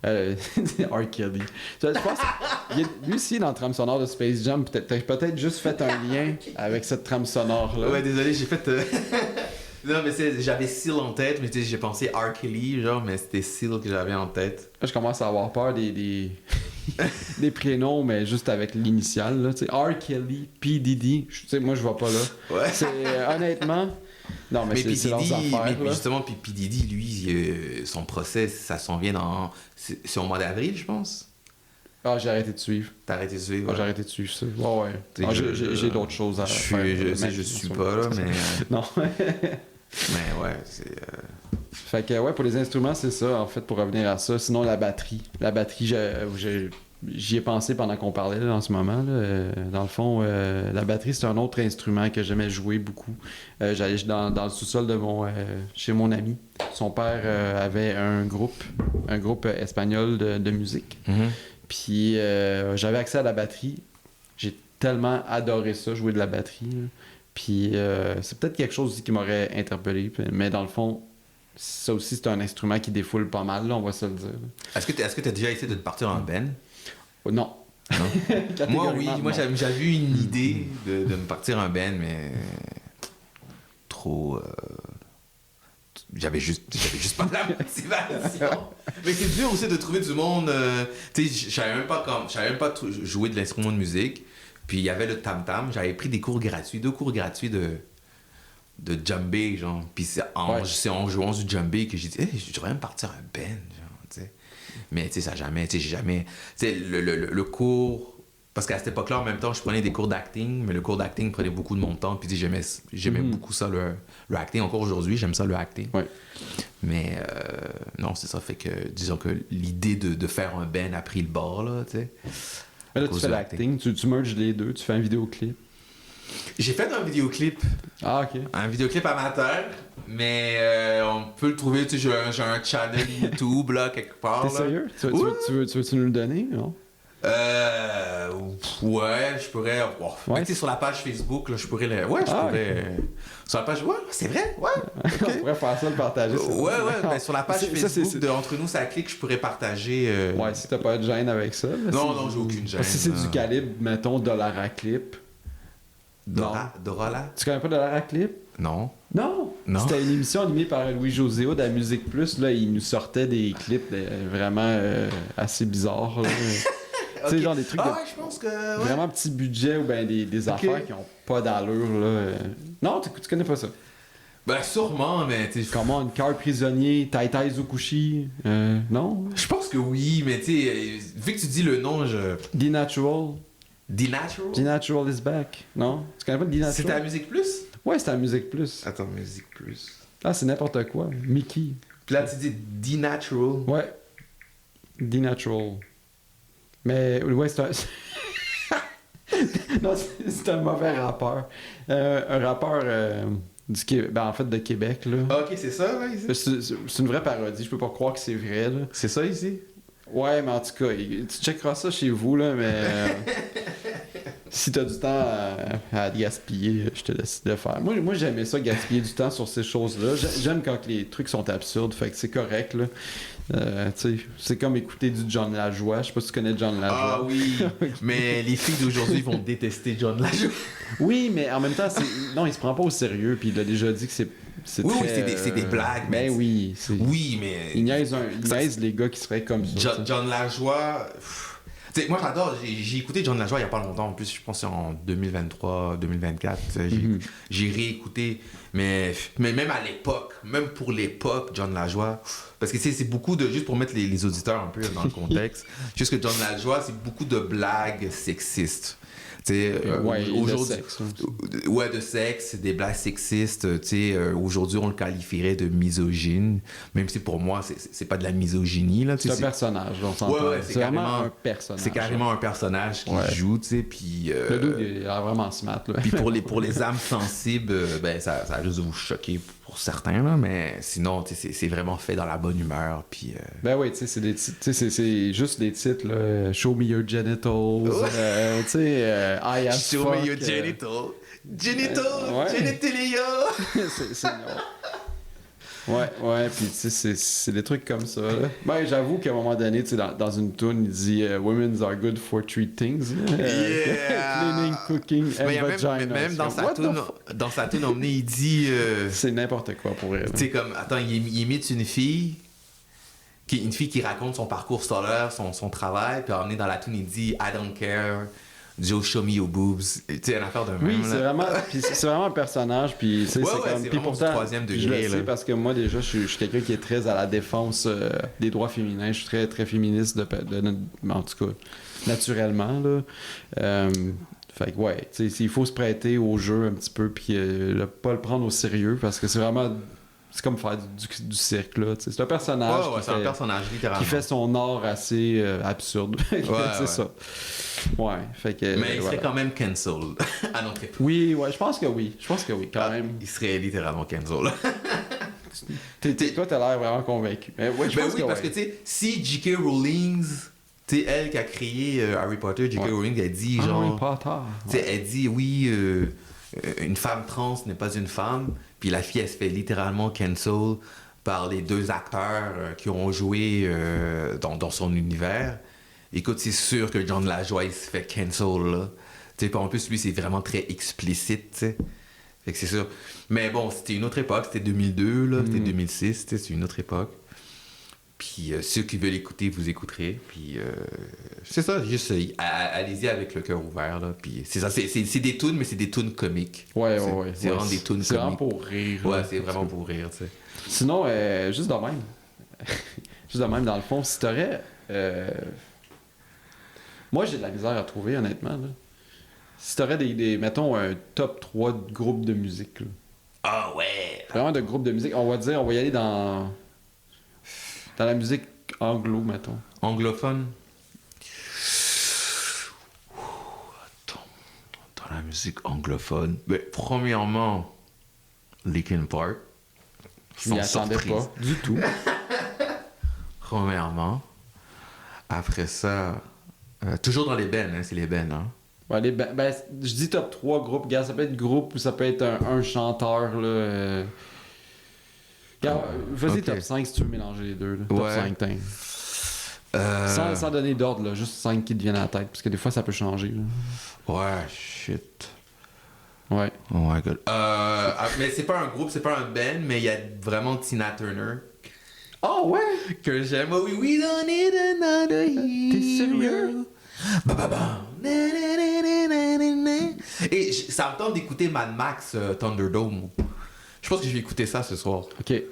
R. Kelly. Je pense lui aussi, dans la trame sonore de Space Jam, peut-être juste fait un lien avec cette trame sonore-là. Ouais, désolé, j'ai fait... Non, mais j'avais Seal en tête, mais j'ai pensé R. Kelly, genre, mais c'était Seal que j'avais en tête. Là, je commence à avoir peur des prénoms, mais juste avec l'initiale, là. Tu sais, R. Kelly, P. Diddy, tu sais, moi, je vois pas là. Ouais. C'est, honnêtement... Non, mais c'est leurs affaires, mais justement, puis P. Diddy, lui, son procès, ça s'en vient dans... C'est au mois d'avril, je pense. Ah, j'ai arrêté de suivre. T'as arrêté de suivre? Ah, j'ai arrêté de suivre ça. Ouais. Ah, j'ai d'autres choses à faire. Je suis pas là, mais... Non. Mais ouais, c'est... Fait que, ouais, pour les instruments, c'est ça, en fait, pour revenir à ça. Sinon, la batterie. La batterie, j'y ai pensé pendant qu'on parlait, là, en ce moment. Là. Dans le fond, la batterie, c'est un autre instrument que j'aimais jouer beaucoup. J'allais dans le sous-sol de chez mon ami. Son père avait un groupe espagnol de musique. Mm-hmm. Puis j'avais accès à la batterie. J'ai tellement adoré ça, jouer de la batterie. Là. Puis c'est peut-être quelque chose aussi qui m'aurait interpellé. Mais dans le fond, ça aussi, c'est un instrument qui défoule pas mal, là, on va se le dire. Est-ce que tu as déjà essayé de te partir en band? Non. Moi, oui. Moi, j'avais eu une idée de me partir en band, mais trop... J'avais juste pas la motivation. Mais c'est dur aussi de trouver du monde... tu sais, je savais même pas jouer de l'instrument de musique. Puis il y avait le tam-tam. J'avais pris des cours gratuits, 2 cours gratuits de djembé, genre. Puis c'est en jouant du djembé que j'ai dit, hey, je devrais même partir un band, genre, tu sais. Mais tu sais, ça jamais, tu sais, j'ai jamais... Tu sais, le cours... Parce qu'à cette époque-là, en même temps, je prenais des cours d'acting, mais le cours d'acting prenait beaucoup de mon temps, puis tu sais, j'aimais beaucoup ça, le acting. Encore aujourd'hui, j'aime ça, le acting. Ouais. Mais non, c'est ça. Fait que, disons que l'idée de faire un band a pris le bord, là, tu sais. Mais là, tu fais l'acting, tu merges les deux, tu fais un vidéoclip. J'ai fait un vidéoclip. Ah, ok. Un vidéoclip amateur, mais on peut le trouver, tu sais, j'ai un channel YouTube, là, quelque part. T'es là. sérieux? Ouais. Tu veux-tu nous le donner, non? Ouais, je pourrais. Oh, Ouais. mais tu sais, sur la page Facebook, là, je pourrais le. Ouais, je pourrais. Sur la page. Ouais, c'est vrai, ouais. On pourrait faire ça, le partager. Ça. Ouais, ben, sur la page Ça, Facebook de Entre nous, ça clique, je pourrais partager. Ouais, si t'as pas de gêne avec ça. Là, Non, j'ai aucune gêne. Parce que si c'est du calibre, mettons, dollar à clip. Dora là? Tu connais pas dollar à clip? Non. Non! Non. C'était une émission animée par Louis-José de la Musique Plus. Là, il nous sortait des clips vraiment assez bizarres. Là. Tu sais, genre des trucs Ah de ouais, je pense que. Ouais. vraiment petit budget ou ben des affaires qui ont pas d'allure. Là. Non, tu connais pas ça. Ben, sûrement, mais tu sais. Comment une cœur prisonnier, Tai Tai Zukushi. Non? Je pense que oui, mais tu sais, vu que tu dis le nom, je. The Natural. The Natural? The Natural is back. Non? Tu connais pas The Natural? C'était à Musique Plus? Ouais, c'était à Musique Plus. Attends, Musique Plus. Ah, c'est n'importe quoi. Mickey. Puis là, tu dis The Natural. Ouais. The Natural. Mais, ouais, c'est un... non, c'est un mauvais rappeur. Un rappeur du Québec, ben, en fait, de Québec, là. Ah, ok, c'est ça, là, ici? C'est une vraie parodie, je peux pas croire que c'est vrai, là. C'est ça, ici? Ouais, mais en tout cas, tu checkeras ça chez vous, là, mais... si t'as du temps à gaspiller, je te laisse le faire. Moi j'aimais ça, gaspiller du temps sur ces choses-là. J'aime quand les trucs sont absurdes, fait que c'est correct, là. Tu sais, c'est comme écouter du John Lajoie. Je sais pas si tu connais John Lajoie. Ah oui, mais les filles d'aujourd'hui vont détester John Lajoie. Oui, mais en même temps, non, il se prend pas au sérieux, puis il a déjà dit que c'est Oui, très, oui, c'est des blagues. Ben oui. Oui, mais... Il niaise les gars qui seraient comme ça. John Lajoie... Tu sais, moi j'adore, j'ai écouté John Lajoie il y a pas longtemps, en plus je pense que c'est en 2023, 2024, j'ai réécouté, mais même à l'époque, même pour l'époque, John Lajoie, parce que c'est beaucoup de, juste pour mettre les auditeurs un peu dans le contexte, juste que John Lajoie, c'est beaucoup de blagues sexistes. Ouais, aujourd'hui, de sexe. Ouais, de sexe, des blagues sexistes. Aujourd'hui, on le qualifierait de misogyne, même si pour moi, c'est pas de la misogynie. Là, c'est un personnage, on s'entend. Ouais, c'est vraiment un personnage. C'est carrément un personnage qui joue, tu sais, puis... Le dude, il a vraiment smart, là. Puis pour les âmes sensibles, ben, ça va juste vous choquer pour certains, là, mais sinon, tu sais, c'est vraiment fait dans la bonne humeur, puis... Ben oui, tu sais, c'est des titres, tu sais, c'est juste des titres, là, Show me your genitals, tu sais, I as Show fuck. me your genital. Ouais. Genitalia. c'est ouais, puis tu sais, c'est des trucs comme ça, là. Ben, j'avoue qu'à un moment donné, tu sais, dans une tune, il dit Women are good for three things. Cleaning, cooking and vagina. Même dans sa tune, emmené, il dit... c'est n'importe quoi pour elle. Tu sais, comme, attends, il imite une fille qui raconte son parcours scolaire, son travail, puis emmené dans la tune, il dit I don't care. Joe, show me your boobs. Tu sais, une affaire de même. Oui, là. c'est vraiment un personnage. Puis, c'est comme. C'est puis pourtant, du troisième degré. Je le sais là. parce que moi, déjà, je suis quelqu'un qui est très à la défense des droits féminins. Je suis très, très féministe, en tout cas, naturellement. Là. Fait que, ouais, tu sais, il faut se prêter au jeu un petit peu, puis pas le prendre au sérieux parce que c'est vraiment. C'est comme faire du cirque, là. C'est un personnage, un personnage, littéralement. qui fait son art assez absurde. C'est ça. Ouais, fait que... Mais il serait quand même cancelled à notre époque. Oui, ouais, je pense que oui. Je pense que oui, quand même. Il serait littéralement cancelled. Toi, t'as l'air vraiment convaincu. Mais ouais, je pense que parce que, tu sais, si J.K. Rowling... Tu sais, elle qui a créé Harry Potter, J.K. Rowling, elle dit genre... Harry Potter. Tu sais, elle dit, oui, une femme trans n'est pas une femme. Puis la fille, elle se fait littéralement cancel par les deux acteurs qui ont joué dans son univers. Écoute, c'est sûr que John Lajoie, il se fait cancel, là. Tu sais, en plus, lui, c'est vraiment très explicite, tu sais. Fait que c'est sûr. Mais bon, c'était une autre époque. C'était 2002, là. C'était 2006, c'est une autre époque. Puis ceux qui veulent écouter, vous écouterez. Puis c'est ça, juste allez-y avec le cœur ouvert, là. Puis c'est ça, c'est des tunes, mais c'est des tunes comiques. Ouais. C'est vraiment des tunes comiques. C'est vraiment pour rire. Ouais, c'est vraiment pour rire, tu sais. Sinon, juste de même. Juste de même, dans le fond, si t'aurais... Moi, j'ai de la misère à trouver, honnêtement, là. Si t'aurais mettons, un top 3 de groupes de musique, là. Ah ouais! Vraiment de groupes de musique. On va y aller dans la musique anglo, mettons. Anglophone? Dans la musique anglophone. Ben, premièrement, Linkin Park. Je m'y attendais pas du tout. Premièrement. Après ça, toujours dans les bands, hein, c'est les bands. Hein. Ouais, je dis top 3 groupes. Gars, ça peut être groupe ou ça peut être un chanteur. Là, Gars, vas-y, ok. top 5 si tu veux mélanger les deux. Là. Ouais. Top 5, t'in. Sans donner d'ordre, là, juste 5 qui te viennent à la tête. Parce que des fois, ça peut changer. Là. Ouais, shit. Ouais. Oh my god. Mais c'est pas un groupe, c'est pas un band, mais il y a vraiment Tina Turner Oh, ouais! que j'aime. Oh, we don't need another hero. T'es sérieux? Ba, ba, ba. Na, na, na, na, na, na, na. Et ça me tente d'écouter Mad Max Thunderdome. Je pense que je vais écouter ça ce soir. Ok. Ouais.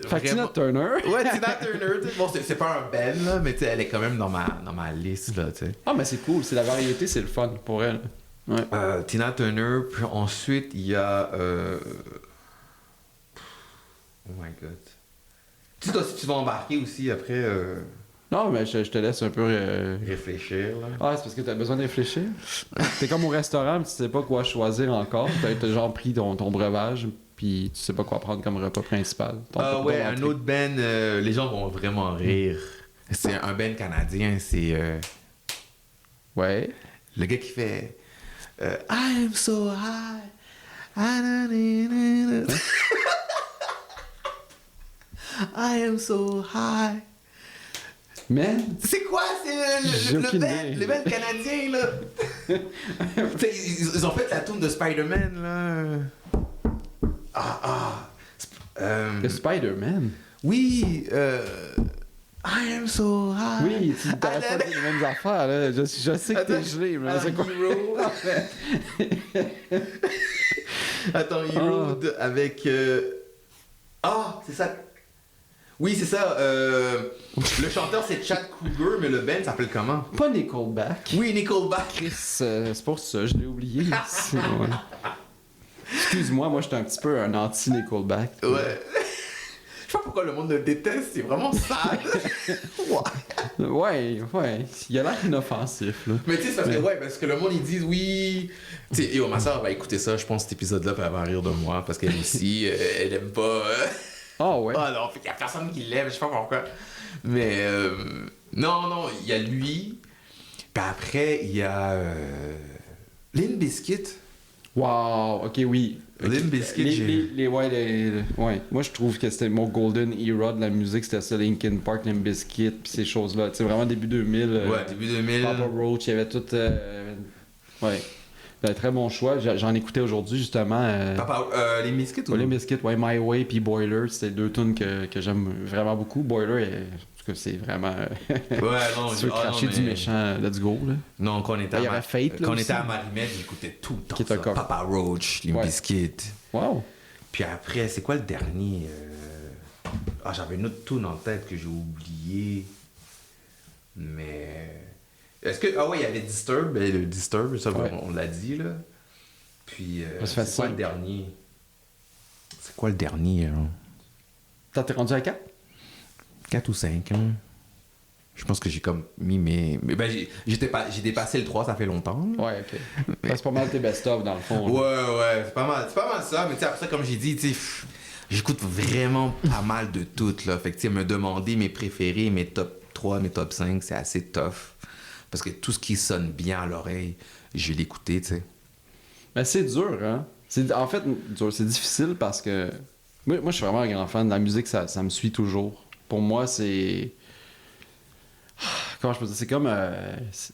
Fait que Tina vraiment. Turner. Ouais, Tina Turner. Tu sais, bon, c'est pas un band, là, mais tu sais, elle est quand même dans ma liste, là, tu sais. Ah, mais c'est cool. C'est la variété, c'est le fun pour elle. Ouais. Tina Turner, puis ensuite, il y a... Oh my god. Tu sais, toi, si tu vas embarquer aussi après, Non, mais je te laisse un peu. réfléchir, là. Ah, c'est parce que t'as besoin de réfléchir. T'es comme au restaurant, pis tu sais pas quoi choisir encore. T'as genre pris ton breuvage, puis tu sais pas quoi prendre comme repas principal. Ouais, un autre band, les gens vont vraiment rire. C'est un band canadien, c'est Ouais. le gars qui fait I am so high. I am so high. Man, C'est quoi? C'est J'ai aucune idée. le band canadien, là. Tu sais, ils ont fait la tune de Spider-Man, là. le Spider-Man. Oui, I am so high. Oui, tu t'aurais pas dit les mêmes affaires, là. Je sais que t'es gelé, mais c'est quoi? Attends, Hero avec... c'est ça. Oui, c'est ça. Le chanteur, c'est Chad Kruger, mais le band s'appelle comment? Pas Nickelback. Oui, Nickelback. Chris, c'est pour ça, je l'ai oublié. Ouais. Excuse-moi, moi j'étais un petit peu un anti-Nickelback. Ouais. Je sais pas pourquoi le monde le déteste, c'est vraiment sad. Ouais. Ouais. Il a l'air inoffensif, là. Mais tu sais, parce que le monde, ils disent oui. Tu sais, ma soeur va écouter ça, je pense, cet épisode-là, puis elle va rire de moi, parce qu'elle aussi, elle aime pas. Ah ouais. Ah non, il y a personne qui l'aime, je sais pas pourquoi. Mais non, il y a lui. Puis après, il y a Limp Bizkit. Wow, ok, oui. Limp Bizkit, ouais. Moi, je trouve que c'était mon golden era de la musique, c'était ça, Linkin Park, Limp Bizkit, puis ces choses-là. C'est vraiment début 2000. Ouais, début 2000. Papa Roach, il y avait tout. Ouais. Un très bon choix. J'en écoutais aujourd'hui, justement. Limp Bizkit ou Limp Bizkit, ouais, My Way puis Boiler, c'était deux tunes que j'aime vraiment beaucoup. Boiler, en tout cas, c'est vraiment. Ouais, non, si tu veux cracher du méchant, let's go, là. Non, quand on était, il y avait Fate, là, quand on aussi. était à Marimette, j'écoutais tout le temps. Qui est un Ça. cover. Papa Roach, Limp Ouais. Bizkit. Wow. Puis après, c'est quoi le dernier j'avais une autre tune en tête que j'ai oublié. Mais. Est-ce que. Ah ouais, il y avait Disturb. Le Disturb, ça, Ouais. on l'a dit, là. Puis. Ça fait c'est quoi cinq. le dernier? C'est quoi le dernier, hein? T'es rendu à 4? 4 ou 5, hein? Je pense que j'ai comme mis mes. Ben, j'ai dépassé le 3, ça fait longtemps. Là. Ouais, ok. C'est pas mal tes best-of, dans le fond. Ouais, c'est pas mal ça. Mais tu sais, après ça, comme j'ai dit, tu sais, j'écoute vraiment pas mal de tout, là. Fait que, tu sais, me demander mes préférés, mes top 3, mes top 5, c'est assez tough. Parce que tout ce qui sonne bien à l'oreille, je vais l'écouter, tu sais. Mais c'est dur, hein? En fait, dur. C'est difficile parce que... Moi, je suis vraiment un grand fan de la musique, ça me suit toujours. Pour moi, c'est... Comment je peux dire? C'est comme... c'est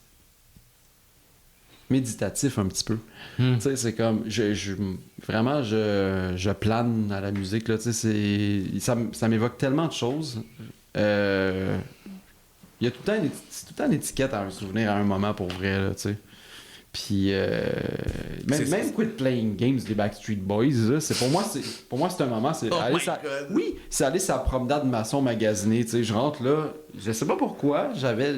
méditatif un petit peu. Tu sais, c'est comme... Vraiment, je plane à la musique, là. Tu sais, ça m'évoque tellement de choses. Il y a tout le temps une étiquette à un souvenir à un moment, pour vrai, là, tu sais. Puis même Quit Playing Games des Backstreet Boys, là, pour moi c'est un moment, c'est c'est aller sur la promenade de maçon magasiner, tu sais, je rentre là, je sais pas pourquoi, j'avais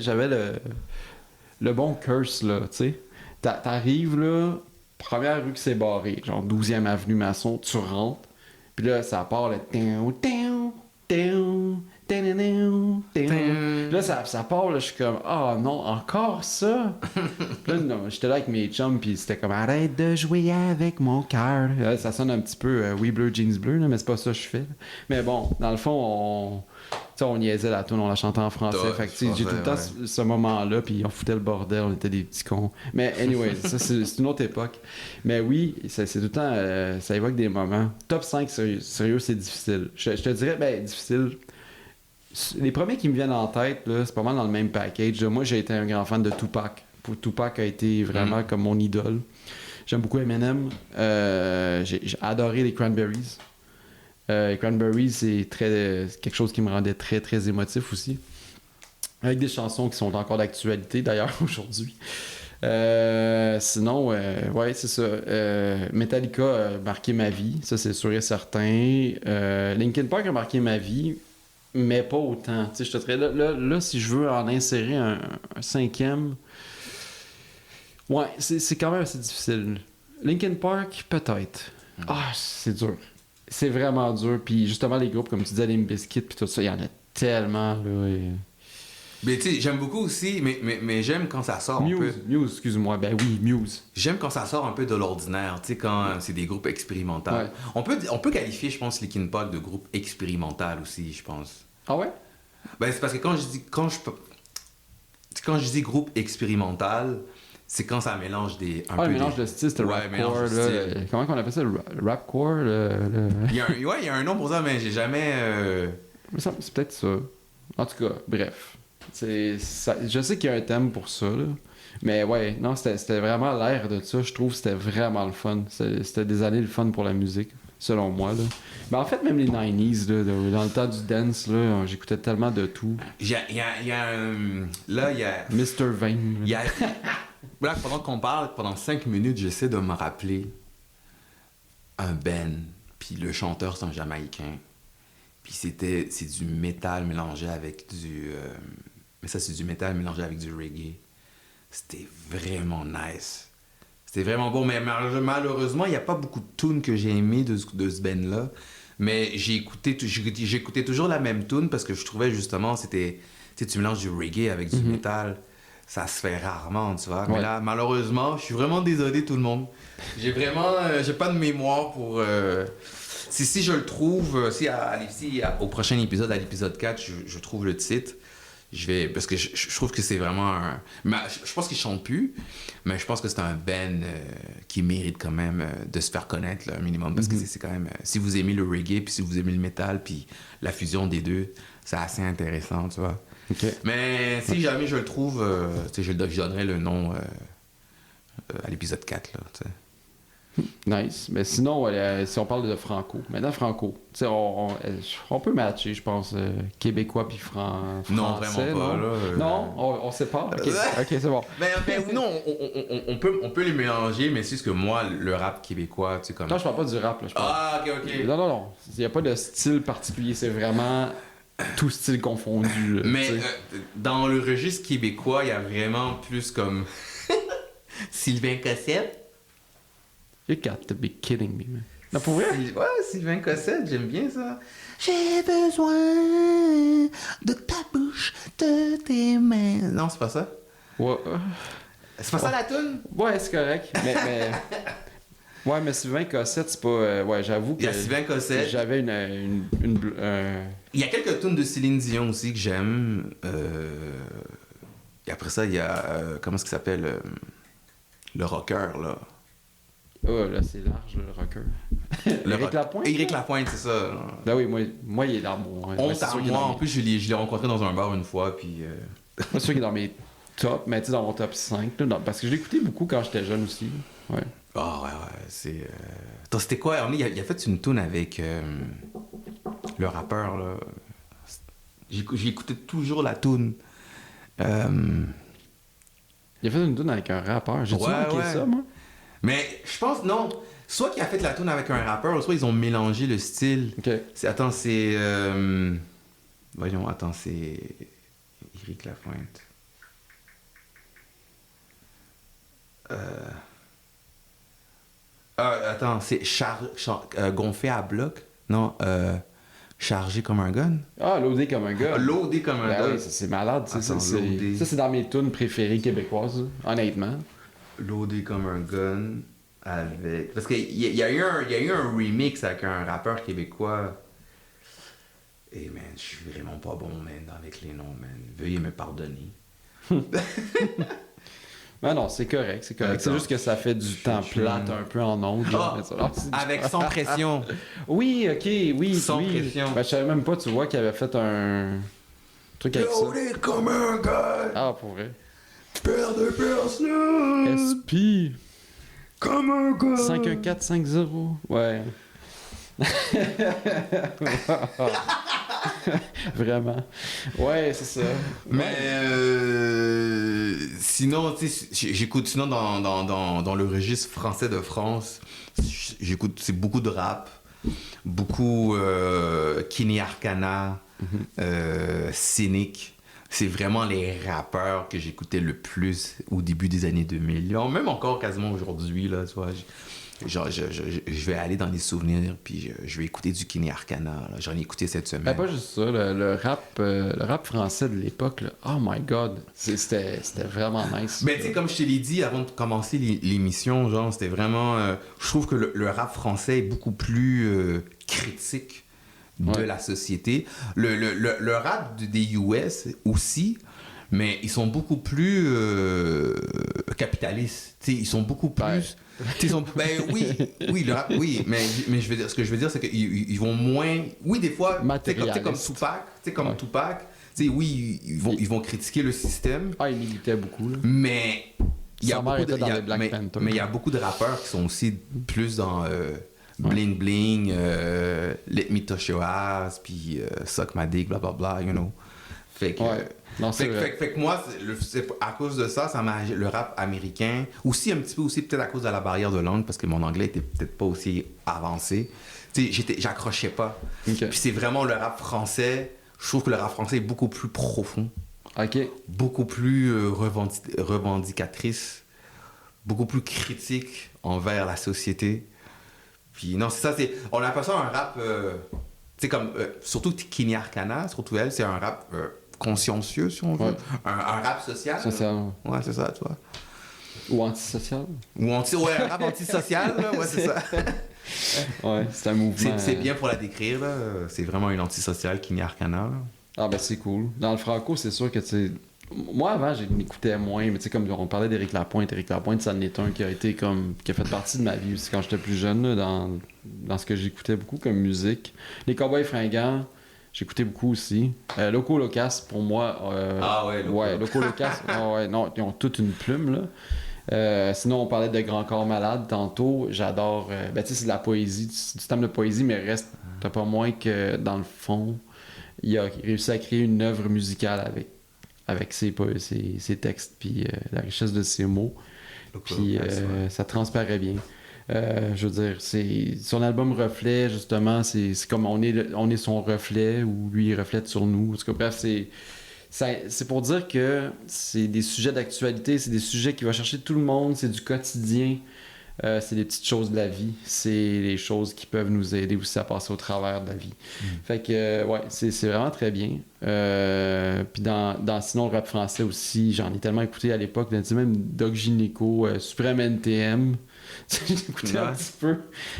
le bon curse là, tu sais. T'arrives là, première rue qui s'est barrée, genre 12e avenue Maçon, tu rentres, puis là ça part le Là, ça part, là, je suis comme, ah non, encore ça? Puis là, non, j'étais là avec mes chums, puis c'était comme, arrête de jouer avec mon cœur. Là, ça sonne un petit peu oui bleu, jeans bleu, là, mais c'est pas ça que je fais. Là. Mais bon, dans le fond, on niaisait la tune, on la chantait en français. Fait que, j'ai tout le temps ce moment-là, puis on foutait le bordel, on était des petits cons. Mais anyway, ça, c'est une autre époque. Mais oui, c'est tout le temps, ça évoque des moments. Top 5, sérieux, c'est difficile. Je te dirais, difficile. Les premiers qui me viennent en tête, là, c'est pas mal dans le même package. Là. Moi, j'ai été un grand fan de Tupac. Tupac a été vraiment comme mon idole. J'aime beaucoup Eminem. J'ai adoré les Cranberries. Les Cranberries, c'est quelque chose qui me rendait très, très émotif aussi. Avec des chansons qui sont encore d'actualité, d'ailleurs, aujourd'hui. Sinon, ouais, c'est ça. Metallica a marqué ma vie, ça c'est sûr et certain. Linkin Park a marqué ma vie, mais pas autant. Tu sais, je te dirais, là, si je veux en insérer un cinquième, ouais, c'est quand même assez difficile. Linkin Park, peut-être. Ah, c'est dur. C'est vraiment dur. Puis justement, les groupes, comme tu disais, Limp Bizkit, puis tout ça, il y en a tellement, là. Mais tu sais, j'aime beaucoup aussi, mais j'aime quand ça sort un peu. Muse, excuse-moi. Ben oui, Muse. J'aime quand ça sort un peu de l'ordinaire, tu sais, quand c'est des groupes expérimentaux. Ouais. On peut qualifier, je pense, Linkin Park de groupe expérimental aussi, je pense. Ah ouais? Ben c'est parce que quand je dis groupe expérimental, c'est quand ça mélange un peu mélange de style, c'était rapcore, là. Comment on appelle ça, le rapcore? Il y a un nom pour ça, mais j'ai jamais... C'est peut-être ça. En tout cas, bref. Je sais qu'il y a un thème pour ça, là. Mais ouais, non, c'était vraiment l'air de ça. Je trouve que c'était vraiment le fun. C'était des années le fun pour la musique, selon moi, là. Mais en fait, même les 90s, là, dans le temps du dance, là, j'écoutais tellement de tout. Il y a Mr. Vane. Là, pendant qu'on parle, pendant 5 minutes, j'essaie de me rappeler un band, puis le chanteur, c'est un Jamaïcain. Puis c'est du métal mélangé avec mais ça, c'est du métal mélangé avec du reggae. C'était vraiment nice. C'était vraiment bon, mais malheureusement, il n'y a pas beaucoup de tunes que j'ai aimées de ce band-là. Mais j'écoutais toujours la même tune parce que je trouvais justement, c'était... Tu mélanges du reggae avec du métal. Ça se fait rarement, tu vois. Ouais. Mais là, malheureusement, je suis vraiment désolé tout le monde. J'ai pas de mémoire pour... Si je le trouve, au prochain épisode, à l'épisode 4, je trouve le titre, parce que je trouve que c'est vraiment je pense qu'il chante plus, mais je pense que c'est un band qui mérite quand même de se faire connaître, là, un minimum, parce que c'est quand même... si vous aimez le reggae, puis si vous aimez le métal, puis la fusion des deux, c'est assez intéressant, tu vois. Okay. Mais si jamais je le trouve, je donnerai le nom à l'épisode 4, là, tu sais. Nice. Mais sinon, si on parle de Franco, maintenant Franco, on peut matcher, je pense, québécois puis français. Non, vraiment pas. Là, non, on sait pas. Ok, c'est bon. Mais non, on peut les mélanger, mais c'est ce que moi, le rap québécois, tu sais, comme... Non, je parle pas du rap, là, je parle. Ah, ok. Non. Il n'y a pas de style particulier, c'est vraiment tout style confondu. Là, mais dans le registre québécois, il y a vraiment plus comme Sylvain Cossette. You got to be kidding me, man. Non, pour vrai? Ouais, Sylvain Cossette, j'aime bien ça. J'ai besoin de ta bouche, de tes mains. Non, c'est pas ça? Ouais. C'est pas ça la toune? Ouais, c'est correct. Mais... Ouais, mais Sylvain Cossette, c'est pas... Ouais, j'avoue que... Il y a Sylvain Cossette. J'avais Il y a quelques tunes de Céline Dion aussi que j'aime. Et après ça, il y a... comment est-ce qu'il s'appelle? Le rocker, là. Oh, là, c'est large, le rocker. Éric Lapointe? Éric Lapointe, c'est ça. Ben oui, moi il est dans mon... Honte à moi. En plus, je l'ai rencontré dans un bar une fois, puis... Moi, c'est sûr qu'il est dans mes tops, mais tu sais, dans mon top 5, là, parce que je l'écoutais beaucoup quand j'étais jeune aussi. Ouais. Ah, ouais, c'est... Attends, c'était quoi? Il a fait une toune avec le rappeur, là. J'écoutais toujours la toune. Il a fait une toune avec un rappeur. J'ai-tu manqué ça, moi? Mais je pense, non. Soit qu'il a fait la toune avec un rappeur, soit ils ont mélangé le style. Okay. Attends, c'est... Voyons, attends, c'est... Éric Lapointe. Attends, c'est Gonflé à bloc? Non, Chargé comme un gun. Ah, loadé comme un gars. Loadé comme un Ben gun. oui, c'est malade. Attends, loadé. Ça, c'est dans mes tunes préférées québécoises, honnêtement. Loadé comme un gun avec... Parce qu'il y a eu un remix avec un rappeur québécois. Et man, je suis vraiment pas bon, man, avec les noms, man. Veuillez me pardonner. Ben non, c'est correct, c'est correct. C'est Attends. juste que ça fait du temps plate un peu en ondes. Ah, avec Sans pression. Oui, ok, oui. Sans oui. pression. Ben, je savais même pas, tu vois, qu'il avait fait un truc avec ça. Loadé comme un gun. Ah, pour vrai. Père de personne. SP Comme un gun. 51450. Ouais. Vraiment. Ouais, c'est ça. Mais sinon, tu sais, j'écoute sinon dans le registre français de France, j'écoute c'est beaucoup de rap, beaucoup Kini Arcana, Cynic. C'est vraiment les rappeurs que j'écoutais le plus au début des années 2000. Même encore quasiment aujourd'hui, là, tu vois. Je vais aller dans les souvenirs, puis je vais écouter du Kini Arcana. Là. J'en ai écouté cette semaine. Ben, pas juste ça, le rap français de l'époque, là, oh my god, c'était vraiment nice. Mais tu sais, comme je te l'ai dit avant de commencer l'émission, genre, c'était vraiment... je trouve que le rap français est beaucoup plus critique de la société. Le rap des US aussi, mais ils sont beaucoup plus capitalistes. Tu sais, ils sont beaucoup plus... Ben oui, le rap, oui, mais je veux dire, ce que je veux dire, c'est qu'ils vont moins... Oui, des fois, tu sais, comme Tupac, tu sais, oui, ils vont critiquer le système. Ah, il militait beaucoup, là. Mais il y a beaucoup de, dans les Black Panther. mais il y a beaucoup de rappeurs qui sont aussi plus dans Bling Bling, Let Me Touch Your Ass, puis Suck My Dick, blablabla, you know. Fait que, non, fait que moi, c'est à cause de ça, le rap américain, aussi un petit peu aussi peut-être à cause de la barrière de langue, parce que mon anglais était peut-être pas aussi avancé. Tu sais, j'accrochais pas. Okay. Puis c'est vraiment le rap français. Je trouve que le rap français est beaucoup plus profond. OK. Beaucoup plus revendicatrice, beaucoup plus critique envers la société. Puis non, c'est ça, on appelle ça un rap, tu sais, comme, surtout Kini Arcana, surtout elle, c'est un rap consciencieux, si on veut. Ouais. Un rap social. Social. Ouais, c'est ça, tu vois. Ou antisocial. Ouais, un rap antisocial, là, ouais, c'est ça. Ouais, c'est un mouvement. C'est bien pour la décrire, là. C'est vraiment une antisociale, Kini Arcana, là. Ah ben c'est cool. Dans le franco, c'est sûr que tu sais... Moi avant, j'écoutais moins, mais tu sais, comme on parlait d'Éric Lapointe, ça en est un qui a été comme... qui a fait partie de ma vie aussi quand j'étais plus jeune, là, dans ce que j'écoutais beaucoup comme musique. Les Cowboys Fringants, j'écoutais beaucoup aussi. Loco Locas, pour moi... Ah ouais, Loco Locas, ouais, non, ils ont toute une plume, là. Sinon, on parlait de Grand Corps Malade tantôt. J'adore... ben tu sais, c'est de la poésie, du thème de poésie, mais reste pas moins que, dans le fond... Il a réussi à créer une œuvre musicale avec ses textes puis la richesse de ses mots. Puis ça transparaît bien. Je veux dire, c'est son album Reflet, justement, c'est comme on est son reflet ou lui il reflète sur nous. En tout cas, bref, c'est pour dire que c'est des sujets d'actualité, c'est des sujets qui vont chercher tout le monde, c'est du quotidien. C'est des petites choses de la vie. C'est les choses qui peuvent nous aider aussi à passer au travers de la vie. Fait que, ouais, c'est vraiment très bien. Puis sinon, le rap français aussi, j'en ai tellement écouté à l'époque. Tu sais, même Doc Gynéco, Suprême NTM. J'ai écouté un petit peu.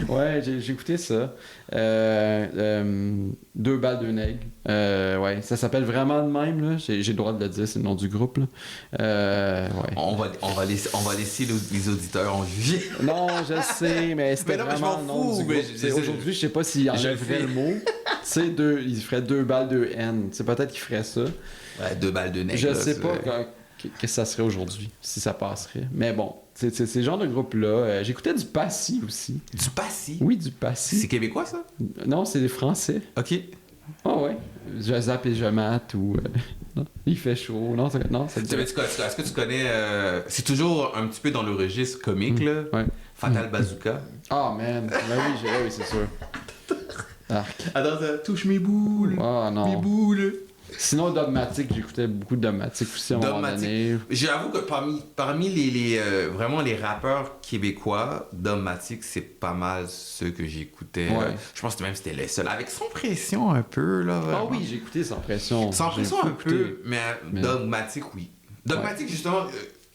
Ouais, j'ai écouté ça. Deux balles, deux nègres. Ouais, ça s'appelle vraiment de même, là. J'ai le droit de le dire, c'est le nom du groupe, là. Ouais. On va laisser les auditeurs en juger. Non, je sais, mais c'était mais non, vraiment mais je le m'en nom fous, du groupe. Aujourd'hui, je sais pas s'il enlèverait le mot. Tu sais, il ferait deux balles, deux N. Tu sais, peut-être qu'il ferait ça. Ouais, deux balles, deux nègres. Je sais pas qu'est-ce que ça serait aujourd'hui, si ça passerait. Mais bon, c'est ce genre de groupe-là. J'écoutais du Passy aussi. Du Passy? Oui, du Passy. C'est québécois, ça? Non, c'est des Français. OK. Ah ouais. Je zappe et je mate ou... non, il fait chaud. Non, ça est-ce que tu connais... c'est toujours un petit peu dans le registre comique, là. Ouais. Fatal Bazooka. Ah, man. Ben oui, c'est sûr. Attends, ça touche mes boules. Ah, non. Mes boules. Sinon, Dogmatic, j'écoutais beaucoup de Dogmatic aussi à un moment Dogmatic. donné. J'avoue que parmi vraiment les rappeurs québécois, Dogmatic, c'est pas mal ceux que j'écoutais. Ouais. Je pense que même c'était les seuls. Avec Sans Pression un peu, là. Ah Vraiment. oui, j'ai écouté Sans Pression. Sans J'ai Pression un écouté. peu, mais Dogmatic, oui. Dogmatic, justement,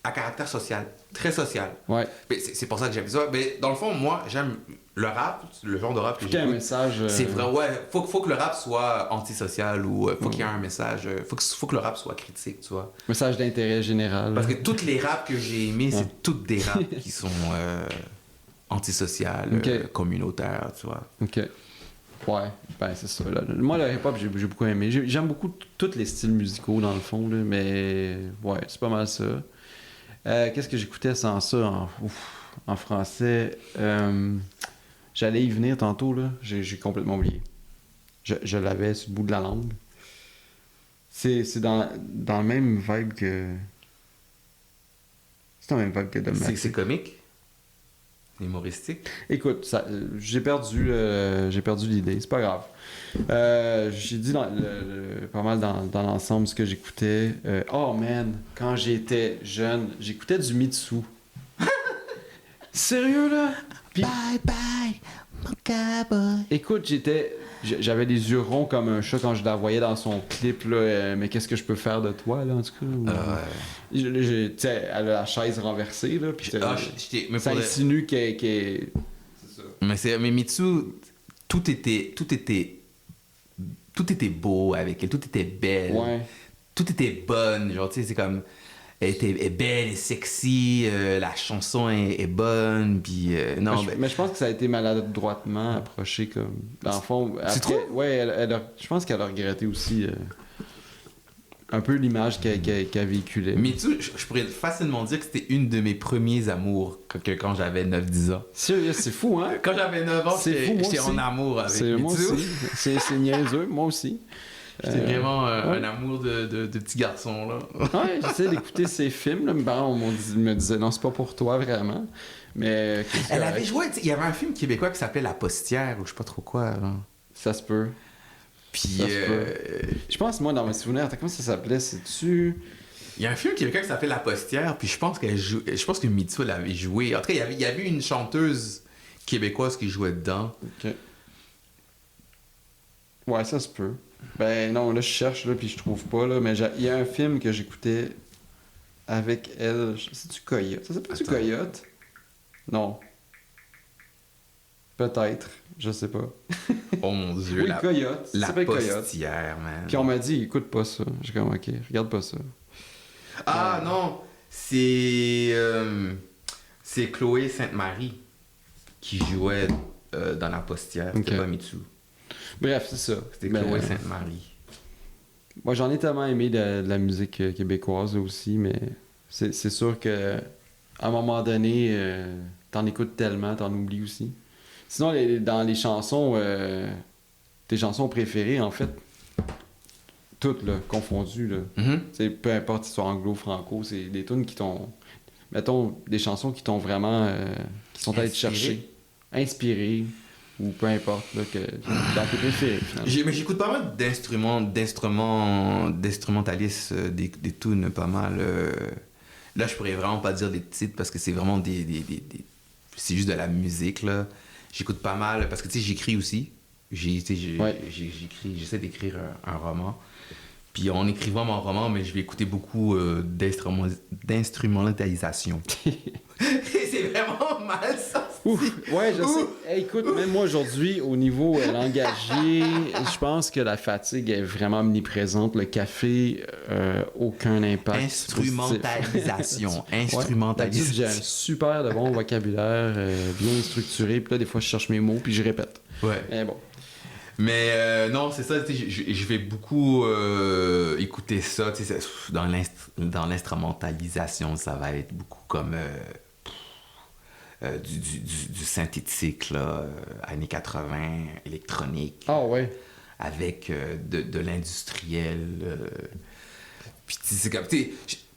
à caractère social. Très social. Ouais. Mais c'est pour ça que j'aime ça. Mais dans le fond, moi, j'aime le rap, le genre de rap que Écouter un j'écoute. message. C'est vrai, ouais. Faut que le rap soit antisocial ou faut qu'il y ait un message. Faut que le rap soit critique, tu vois. Message d'intérêt général. Parce que toutes les raps que j'ai aimés, c'est toutes des raps qui sont antisociales, Ok. communautaires, tu vois. Ok. Ouais, ben c'est ça. Là. Moi, le hip-hop, j'ai beaucoup aimé. J'aime beaucoup tous les styles musicaux, dans le fond, là, mais ouais, c'est pas mal ça. Qu'est-ce que j'écoutais sans ça en français? J'allais y venir tantôt, là. J'ai complètement oublié. Je l'avais sur le bout de la langue. C'est dans le même vibe que... C'est dans le même vibe que Dogmatic. C'est comique, c'est humoristique. Écoute, j'ai perdu l'idée, c'est pas grave. J'ai dit pas mal dans l'ensemble ce que j'écoutais. Oh man, quand j'étais jeune, j'écoutais du Mitsu. Sérieux là? Puis, Bye bye, mon cowboy. écoute, j'avais des yeux ronds comme un chat quand je la voyais dans son clip là. Mais qu'est-ce que je peux faire de toi là en tout cas? Tu sais, elle a la chaise renversée là. Puis Mais ça pour le- insinue qu'elle. C'est ça. mais Mitsu, tout était beau avec elle, tout était belle, Ouais. tout était bonne, genre tu sais c'est comme elle est belle et sexy, la chanson est bonne, puis non Mais je pense que ça a été maladroitement approché comme. Dans le fond, après, trouves? ouais, je pense qu'elle a regretté aussi un peu l'image qu'elle véhiculait. Mitsu, je pourrais facilement dire que c'était une de mes premiers amours quand j'avais 9-10 ans. Sérieux, c'est fou, hein? Quand j'avais 9 ans, C'est fou, moi j'étais aussi. en amour avec C'est moi Mitsu. aussi. C'est niaiseux, moi aussi. C'était vraiment ouais. un amour de petit garçon, là. Ouais, j'essaie d'écouter ses films. Là, mes parents me disaient non, c'est pas pour toi vraiment. Mais. Elle avait joué, tu sais, il y avait un film québécois qui s'appelait La Postière, ou je sais pas trop quoi, là. Ça se peut. Puis, Ça se Je pense, moi, dans mes souvenirs, attends, comment ça s'appelait? C'est-tu. il y a un film québécois qui s'appelait La Postière, puis je pense que Mitsu l'avait joué. En tout cas, il y avait une chanteuse québécoise qui jouait dedans. Ok. Ouais, ça se peut. Ben non, là, je cherche, là, puis je trouve pas, là. Mais il y a un film que j'écoutais avec elle. C'est-tu Coyote? Ça s'appelle-tu Attends. Coyote? Non. Peut-être. Je sais pas. Oh mon Dieu, Oui, Coyote. Ça La s'appelle Coyote. Postière, man. Puis on m'a dit, écoute pas ça. J'ai comme, ok, regarde pas ça. Ah non, c'est Chloé Sainte-Marie qui jouait dans La Postière. C'était Ok. pas Mitsu. Bref, c'est ça. C'était Mais, Chloé Sainte-Marie. moi, j'en ai tellement aimé de la musique québécoise aussi, mais c'est sûr que à un moment donné, t'en écoutes tellement, t'en oublies aussi. Sinon, dans les chansons, tes chansons préférées, en fait, toutes, là, confondues, là. Mhm. T'sais, peu importe si c'est anglo, franco, c'est des tunes qui t'ont... Mettons, des chansons qui t'ont vraiment... qui sont allées te Inspiré. chercher. Inspirées, ou peu importe, là, dans tes préférés, finalement. Mais j'écoute pas mal d'instrumentalistes, des tunes pas mal. Là, je pourrais vraiment pas dire des titres parce que c'est vraiment c'est juste de la musique, là. J'écoute pas mal parce que, tu sais, j'écris aussi. Ouais. J'essaie d'écrire un roman. Puis en écrivant mon roman, mais je vais écouter beaucoup d'instrumentalisation. C'est vraiment mal ça. Ouf, ouais, je sais. Hey, écoute, même moi aujourd'hui, au niveau langagier, je pense que la fatigue est vraiment omniprésente. Le café, aucun impact. Instrumentalisation. Ouais, Instrumentalisation. j'ai un super de bon vocabulaire, bien structuré. Puis là, des fois, je cherche mes mots, puis je répète. Ouais. Mais bon. Mais non, c'est ça, tu sais, je vais beaucoup écouter ça, tu sais, dans l'instrumentalisation, ça va être beaucoup comme du synthétique, là, années 80, électronique, Ah ouais. avec de l'industriel. Puis tu sais, c'est comme, tu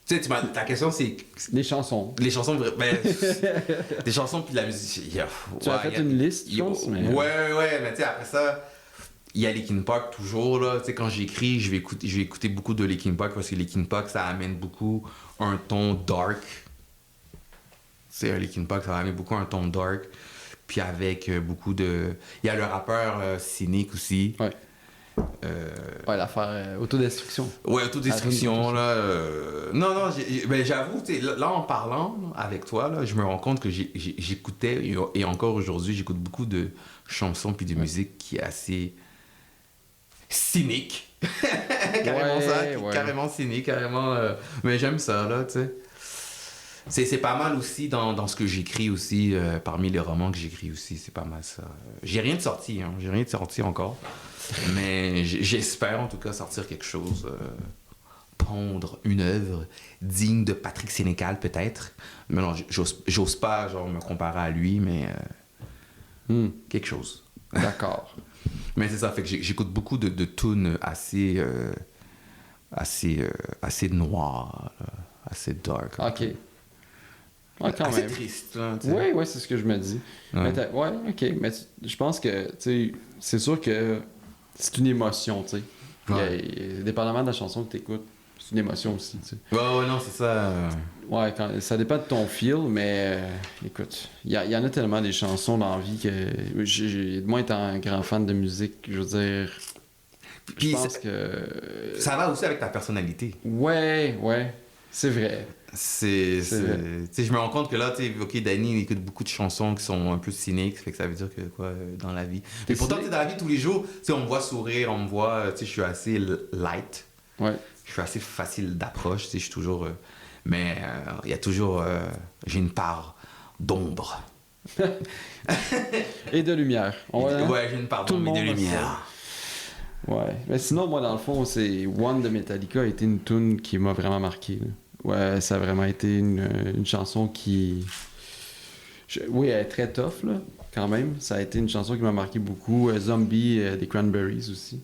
sais, ta question, c'est Les chansons. les chansons, ben, des chansons puis de la musique. Tu as fait une liste, je pense, mais... Ouais, mais tu sais, après ça, il y a Linkin Park toujours, là. Tu sais, quand j'écris, je vais écouter beaucoup de Linkin Park parce que Linkin Park, ça amène beaucoup un ton dark. C'est Linkin Park, ça amène beaucoup un ton dark. Puis avec beaucoup de... Il y a le rappeur Cynic aussi. Ouais. Ouais, l'affaire autodestruction. Ouais, autodestruction, là. Non, ben, j'avoue, tu sais, là, en parlant avec toi, là, je me rends compte que j'écoutais, et encore aujourd'hui, j'écoute beaucoup de chansons puis de musique qui est assez cynique. Carrément ça, carrément cynique, carrément... Mais j'aime ça, là, tu sais. C'est pas mal aussi dans ce que j'écris aussi, parmi les romans que j'écris aussi, c'est pas mal ça. J'ai rien de sorti, hein, j'ai rien de sorti encore. Mais j'espère en tout cas sortir quelque chose, pondre une œuvre digne de Patrick Sénécal peut-être. Mais non, j'ose pas genre me comparer à lui, mais quelque chose. D'accord. Mais c'est ça, fait que j'écoute beaucoup de tunes assez noires, là, assez dark. Ok. Ouais, quand assez même. triste. Là, tu sais. Oui, ouais, c'est ce que je me dis. Ouais. Mais ouais, ok. Mais je pense que, tu sais, c'est sûr que c'est une émotion, tu sais. Dépendamment de la chanson que tu écoutes, c'est une émotion aussi, tu sais. Ouais, non, c'est ça. Ouais, ça dépend de ton feel, mais écoute, il y en a tellement des chansons dans la vie que moi étant un grand fan de musique, je veux dire, Puis je pense que... ça va aussi avec ta personnalité. Ouais, c'est vrai. Tu sais, je me rends compte que là, tu sais, ok, Danny il écoute beaucoup de chansons qui sont un peu cyniques, fait que ça veut dire que quoi, dans la vie. Et pourtant, tu sais, dans la vie, tous les jours, tu sais, on me voit sourire, on me voit, tu sais, je suis assez light. Ouais. Je suis assez facile d'approche, tu sais, je suis toujours. Mais il y a toujours. J'ai une part d'ombre. Et de lumière. Ouais, j'ai une part d'ombre et de lumière. Ouais. Mais sinon, moi, dans le fond, c'est One de Metallica a été une tune qui m'a vraiment marqué, là. Ouais, ça a vraiment été une chanson qui... Oui, elle est très tough, là, quand même. Ça a été une chanson qui m'a marqué beaucoup. Zombie des Cranberries aussi.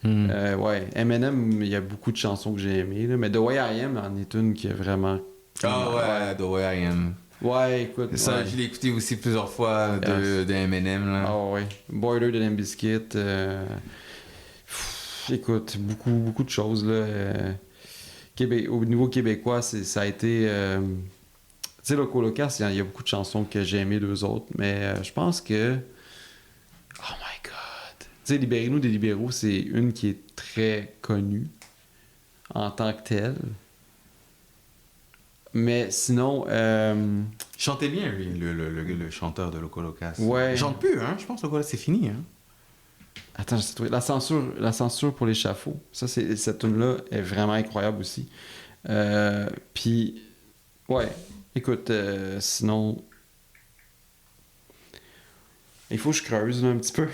Ouais, Eminem, il y a beaucoup de chansons que j'ai aimées, là, mais The Way I Am en est une qui est vraiment... Ah ouais, The Way I Am. Ouais, écoute... Ça, ouais. je l'ai écouté aussi plusieurs fois de Eminem, là. Ah ouais. Border de Limp Bizkit. Écoute, beaucoup de choses, là. Au niveau québécois, ça a été... tu sais, Loco Locas, il y a beaucoup de chansons que j'ai aimées d'eux autres, mais je pense que... Oh my God! Tu sais, Libérez-nous des libéraux, c'est une qui est très connue en tant que telle. Mais sinon... Il chantait bien, lui, le chanteur de Loco Locas. Ouais. Il chante plus, hein? Je pense que Loco Locas, c'est fini, hein? Attends, je sais trouvé. La censure pour l'échafaud. Cette tune-là est vraiment incroyable aussi. Puis, ouais, écoute, sinon, il faut que je creuse là, un petit peu.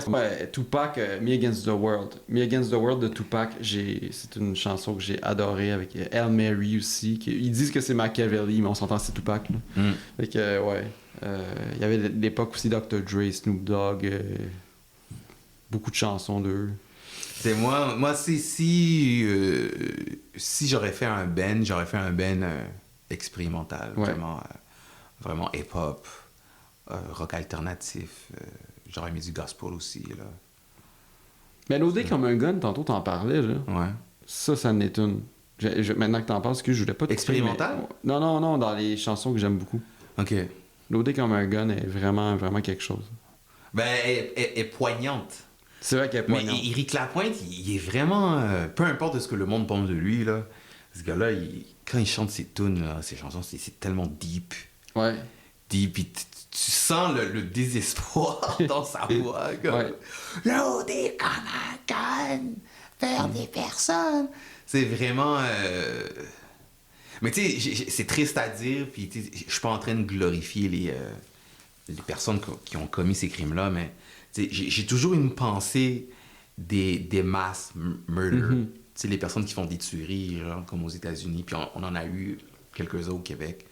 Ouais, Tupac, Me Against the World. Me Against the World de Tupac, c'est une chanson que j'ai adorée avec Hail Mary aussi. Ils disent que c'est Machiavelli, mais on s'entend c'est Tupac. Là. Fait que, ouais. Il y avait l'époque aussi Dr. Dre, Snoop Dogg. Beaucoup de chansons d'eux. C'est moi si j'aurais fait un band, expérimental, Ouais. vraiment hip-hop, rock alternatif. J'aurais mis du gospel aussi, là. Mais l'OD comme un gun, tantôt t'en parlais, là. Ouais. Ça en est une. Maintenant que t'en parles, je voulais pas te Expérimental? couper, mais... Non, dans les chansons que j'aime beaucoup. OK. L'OD comme un gun est vraiment quelque chose. Ben, elle est poignante. C'est vrai qu'elle est Mais poignante. Éric Lapointe, il est vraiment... peu importe de ce que le monde pense de lui, là, ce gars-là, quand il chante ses tunes, là, ses chansons, c'est tellement deep. Ouais. Deep, puis tu sens le désespoir dans sa voix. Comme, Ouais. Loadé comme un gun vers des personnes. C'est vraiment... Mais tu sais, c'est triste à dire, puis je suis pas en train de glorifier les personnes qui ont commis ces crimes-là, mais j'ai toujours une pensée des mass murder. Mm-hmm. Tu sais, les personnes qui font des tueries, genre, comme aux États-Unis, puis on en a eu quelques-uns au Québec.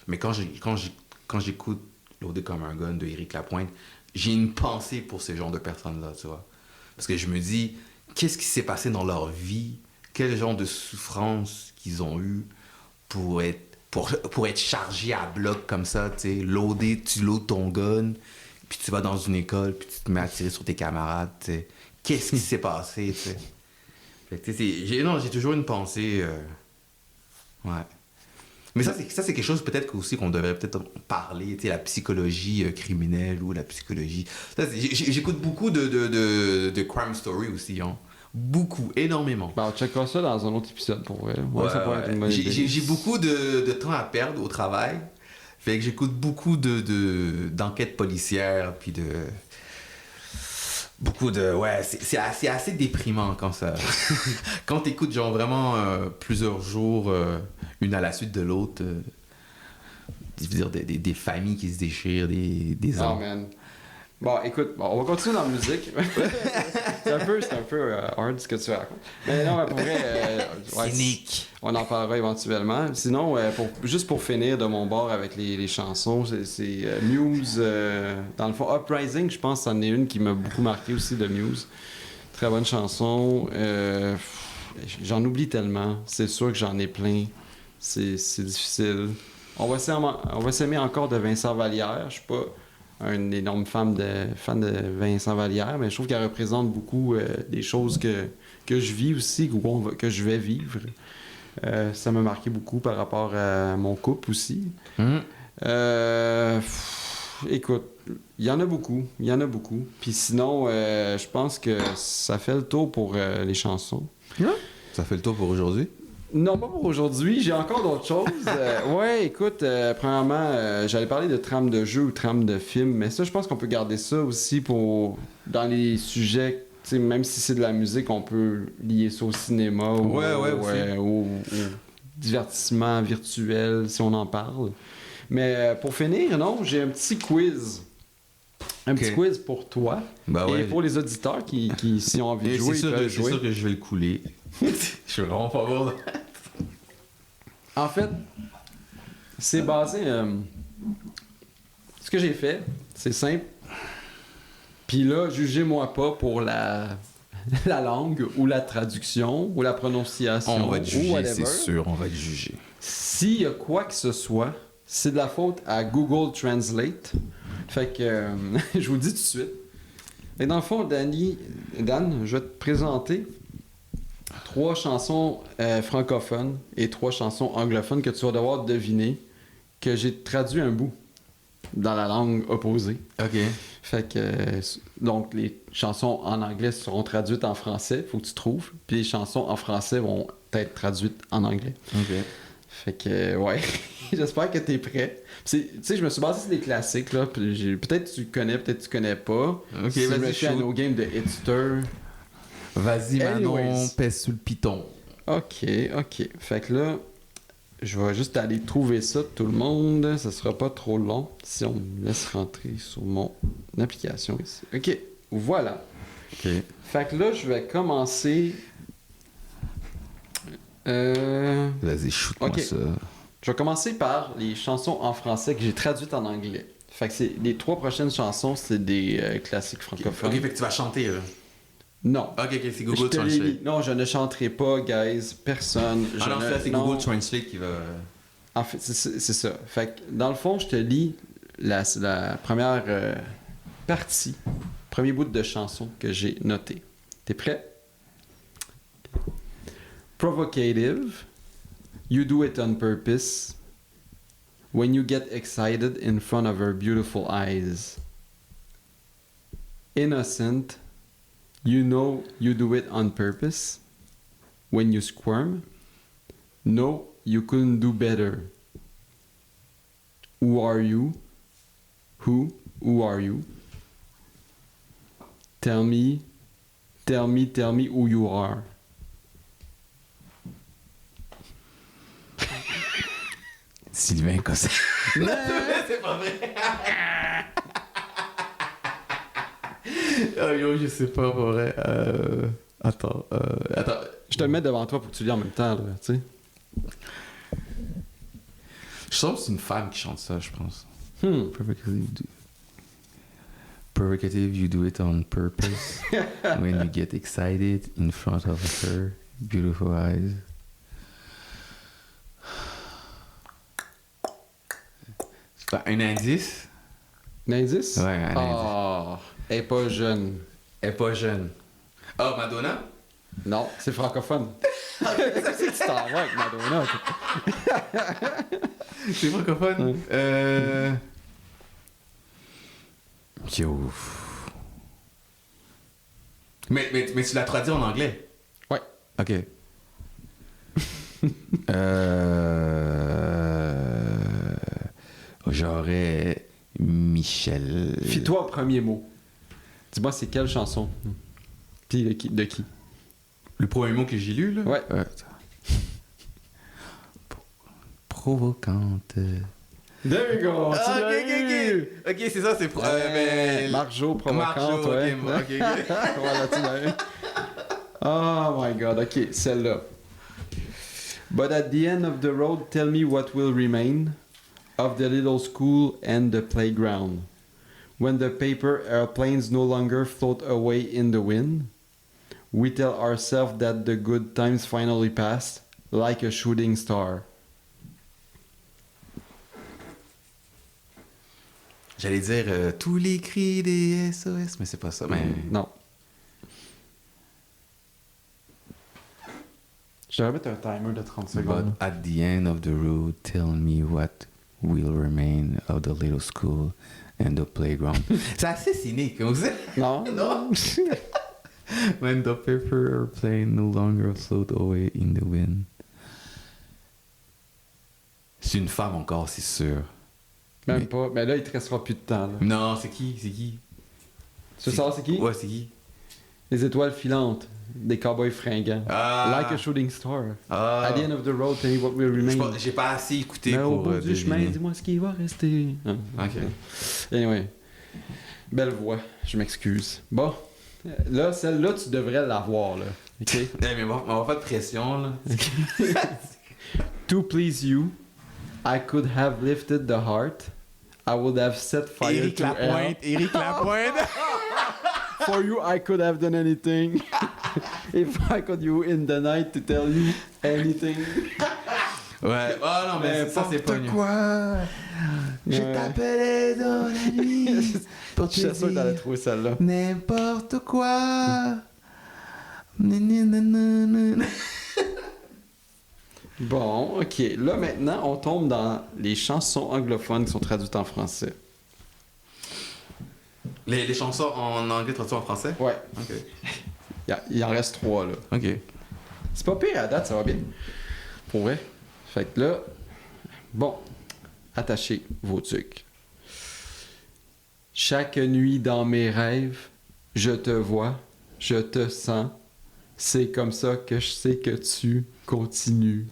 Mais quand j'écoute Loadé comme un gun de Éric Lapointe, j'ai une pensée pour ce genre de personnes-là, tu vois. Parce que je me dis, qu'est-ce qui s'est passé dans leur vie? Quel genre de souffrance qu'ils ont eu pour être chargés à bloc comme ça, tu sais, loadé, tu loads ton gun, puis tu vas dans une école, puis tu te mets à tirer sur tes camarades, tu sais. Qu'est-ce qui s'est passé, tu sais? Fait que, tu sais, j'ai toujours une pensée... ouais. Mais ça, c'est quelque chose peut-être aussi qu'on devrait peut-être parler, tu sais, la psychologie criminelle ou la psychologie... J'écoute beaucoup de crime story aussi, hein. Beaucoup, énormément. Ben, on checkera ça dans un autre épisode pour vrai. Ouais, ça pourrait être une bonne idée. J'ai beaucoup de temps à perdre au travail. Fait que j'écoute beaucoup d'enquêtes policières, puis de... Beaucoup de... Ouais, c'est assez déprimant quand ça... quand t'écoutes, genre, vraiment plusieurs jours, une à la suite de l'autre. Je veux dire, des familles qui se déchirent, des Oh hommes. man. Bon, écoute, on va continuer dans la musique. c'est un peu hard ce que tu racontes. Mais non, pour vrai, Cynique. On en parlera éventuellement. Sinon, juste pour finir de mon bord avec les chansons, c'est Muse. Dans le fond, Uprising, je pense que c'en est une qui m'a beaucoup marqué aussi de Muse. Très bonne chanson. J'en oublie tellement. C'est sûr que j'en ai plein. C'est difficile. On va s'aimer encore de Vincent Vallière. Je suis pas un énorme fan de Vincent Vallière, mais je trouve qu'elle représente beaucoup des choses que je vis aussi, que je vais vivre. Ça m'a marqué beaucoup par rapport à mon couple aussi. Écoute, il y en a beaucoup. Puis sinon, je pense que ça fait le tour pour les chansons. Ça fait le tour pour aujourd'hui? Non, pas pour aujourd'hui. J'ai encore d'autres choses. Ouais, écoute, premièrement, j'allais parler de trame de jeu ou trame de film, mais ça, je pense qu'on peut garder ça aussi pour dans les sujets. Même si c'est de la musique, on peut lier ça au cinéma ou au divertissement virtuel, si on en parle. Mais pour finir, non, j'ai un petit quiz. Petit quiz pour toi et pour les auditeurs qui si ont envie de jouer, ils peuvent jouer. C'est sûr que je vais le couler. Je suis vraiment pas bon. En fait, c'est basé... ce que j'ai fait, c'est simple. Puis là, jugez-moi pas pour la langue ou la traduction ou la prononciation. On va te juger, whatever. c'est sûr, on va te juger. S'il y a quoi que ce soit, c'est de la faute à Google Translate. Fait que je vous le dis tout de suite. Et dans le fond, Dan, je vais te présenter 3 chansons francophones et 3 chansons anglophones que tu vas devoir deviner, que j'ai traduit un bout dans la langue opposée. OK. Fait que, donc, les chansons en anglais seront traduites en français, faut que tu trouves. Puis les chansons en français vont être traduites en anglais. OK. Fait que, ouais, j'espère que t'es prêt. Tu sais, je me suis basé sur des classiques, là. Puis peut-être tu connais, peut-être tu connais pas. OK, si je me vas-y, fie à nos games de Hitster. Vas-y, Manon, Anyways. pèse sous le piton. Ok. Fait que là, je vais juste aller trouver ça, tout le monde. Ça sera pas trop long si on me laisse rentrer sur mon application ici. Ok, voilà. OK. Fait que là, je vais commencer... Vas-y, shoot-moi Ok. ça. Je vais commencer par les chansons en français que j'ai traduites en anglais. Fait que les 3 prochaines chansons, c'est des classiques francophones. OK, fait que tu vas chanter, là. Non. OK, c'est Je Google te l'ai dit. Translate. Non, je ne chanterai pas, guys. Personne. Non, c'est non. Google Translate qui va... En fait, c'est ça. Fait que, dans le fond, je te lis la première partie, premier bout de chanson que j'ai noté. T'es prêt? Provocative. You do it on purpose. When you get excited in front of her beautiful eyes. Innocent. You know you do it on purpose. When you squirm. No, you couldn't do better. Who are you? Who are you? Tell me who you are. Sylvain Cosset. C'est pas vrai. Oh yo, je sais pas, pour vrai. Attends. Je te le mets devant toi pour que tu lis en même temps, là, tu sais. Je sens que c'est une femme qui chante ça, je pense. Provocative, you do it on purpose. When you get excited in front of her beautiful eyes. C'est pas un indice? Un indice? Ouais, un indice. Ah, elle est pas jeune. Elle est pas jeune. Ah, Madonna? Non, c'est francophone. Qu'est-ce que tu t'en vas avec Madonna? C'est francophone? Ouais. Yo. Mais tu l'as traduit en anglais? Ouais. Ok. J'aurais Michel. Fie-toi au premier mot. Dis-moi, c'est quelle chanson? Puis de qui? Le premier mot que j'ai lu, là? Ouais. Provocante. There you go! Tu Ah, l'as eu! ok, c'est ça, c'est... Marjo provocante, Marjo, ouais. ok. Voilà, tu l'as eu. Oh my god, ok, celle-là. But at the end of the road, tell me what will remain of the little school and the playground. When the paper airplanes no longer float away in the wind, we tell ourselves that the good times finally passed, like a shooting star. J'allais dire tous les cris des SOS, mais c'est pas ça. Mais... Non. Je devrais mettre un timer de 30 secondes. But at the end of the road, tell me what will remain of the little school and the playground. C'est assez cynique, comme ça. Non? Non. When the paper airplane no longer float away in the wind. C'est une femme encore, c'est sûr. Même pas. Mais là, il te restera plus de temps. Là. Non, c'est qui? Tu veux savoir c'est qui? Ouais, c'est qui? Les étoiles filantes. Des cowboys fringants. Ah. Like a shooting star. Ah. At the end of the road, tell me what will remain. J'ai pas assez écouté Mais au pour bout du chemin, deviner. dis-moi ce qui va rester. Ah, Ok. Anyway. Belle voix. Je m'excuse. Bon. Là, celle-là, tu devrais l'avoir, là. OK? Mais on va pas de pression, là. To please you, I could have lifted the heart. I would have set fire Éric to hell. Éric Lapointe. For you, I could have done anything. If I could you in the night to tell you anything. Ouais. Oh non, mais ça, c'est pas mieux. quoi? Je t'appelais dans la nuit pour te Je suis sûr que t'allais dire trouver celle-là. n'importe quoi. Nanana. Bon, ok. Là, maintenant, on tombe dans les chansons anglophones qui sont traduites en français. Les chansons en anglais traduites en français? Ouais. Ok. Il en reste 3, là. Ok. C'est pas pire à date, ça va bien. Pour vrai. Fait que là, bon, attachez vos trucs. Chaque nuit dans mes rêves, je te vois, je te sens. C'est comme ça que je sais que tu continues.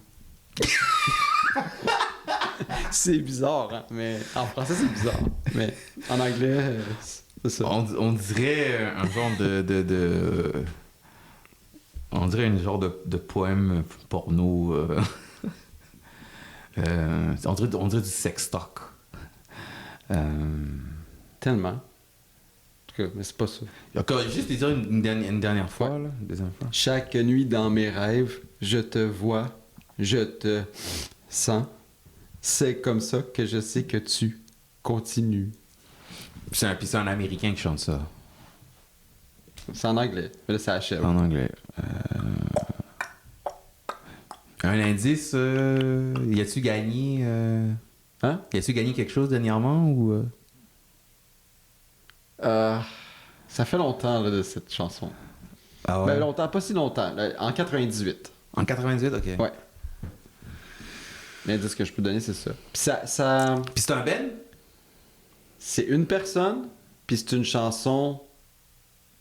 C'est bizarre, hein? Mais en français, c'est bizarre. Mais en anglais, c'est ça. On dirait un genre on dirait une genre de poème porno. On dirait du sex talk. Tellement. En tout cas, mais c'est pas ça. Encore, juste dire une dernière fois, là. Une deuxième fois. Chaque nuit dans mes rêves, je te vois, je te sens. C'est comme ça que je sais que tu continues. Puis c'est un Américain qui chante ça. C'est en anglais, mais là, ça achève. En anglais. Un indice, y a-tu gagné... Hein? Y a-tu gagné quelque chose dernièrement ou... Ça fait longtemps là, de cette chanson. Ah Ben longtemps, pas si longtemps. Là, en 98. En 98, ok. Ouais. L'indice que je peux donner, c'est ça. Puis ça... Puis c'est un Ben? C'est une personne, puis c'est une chanson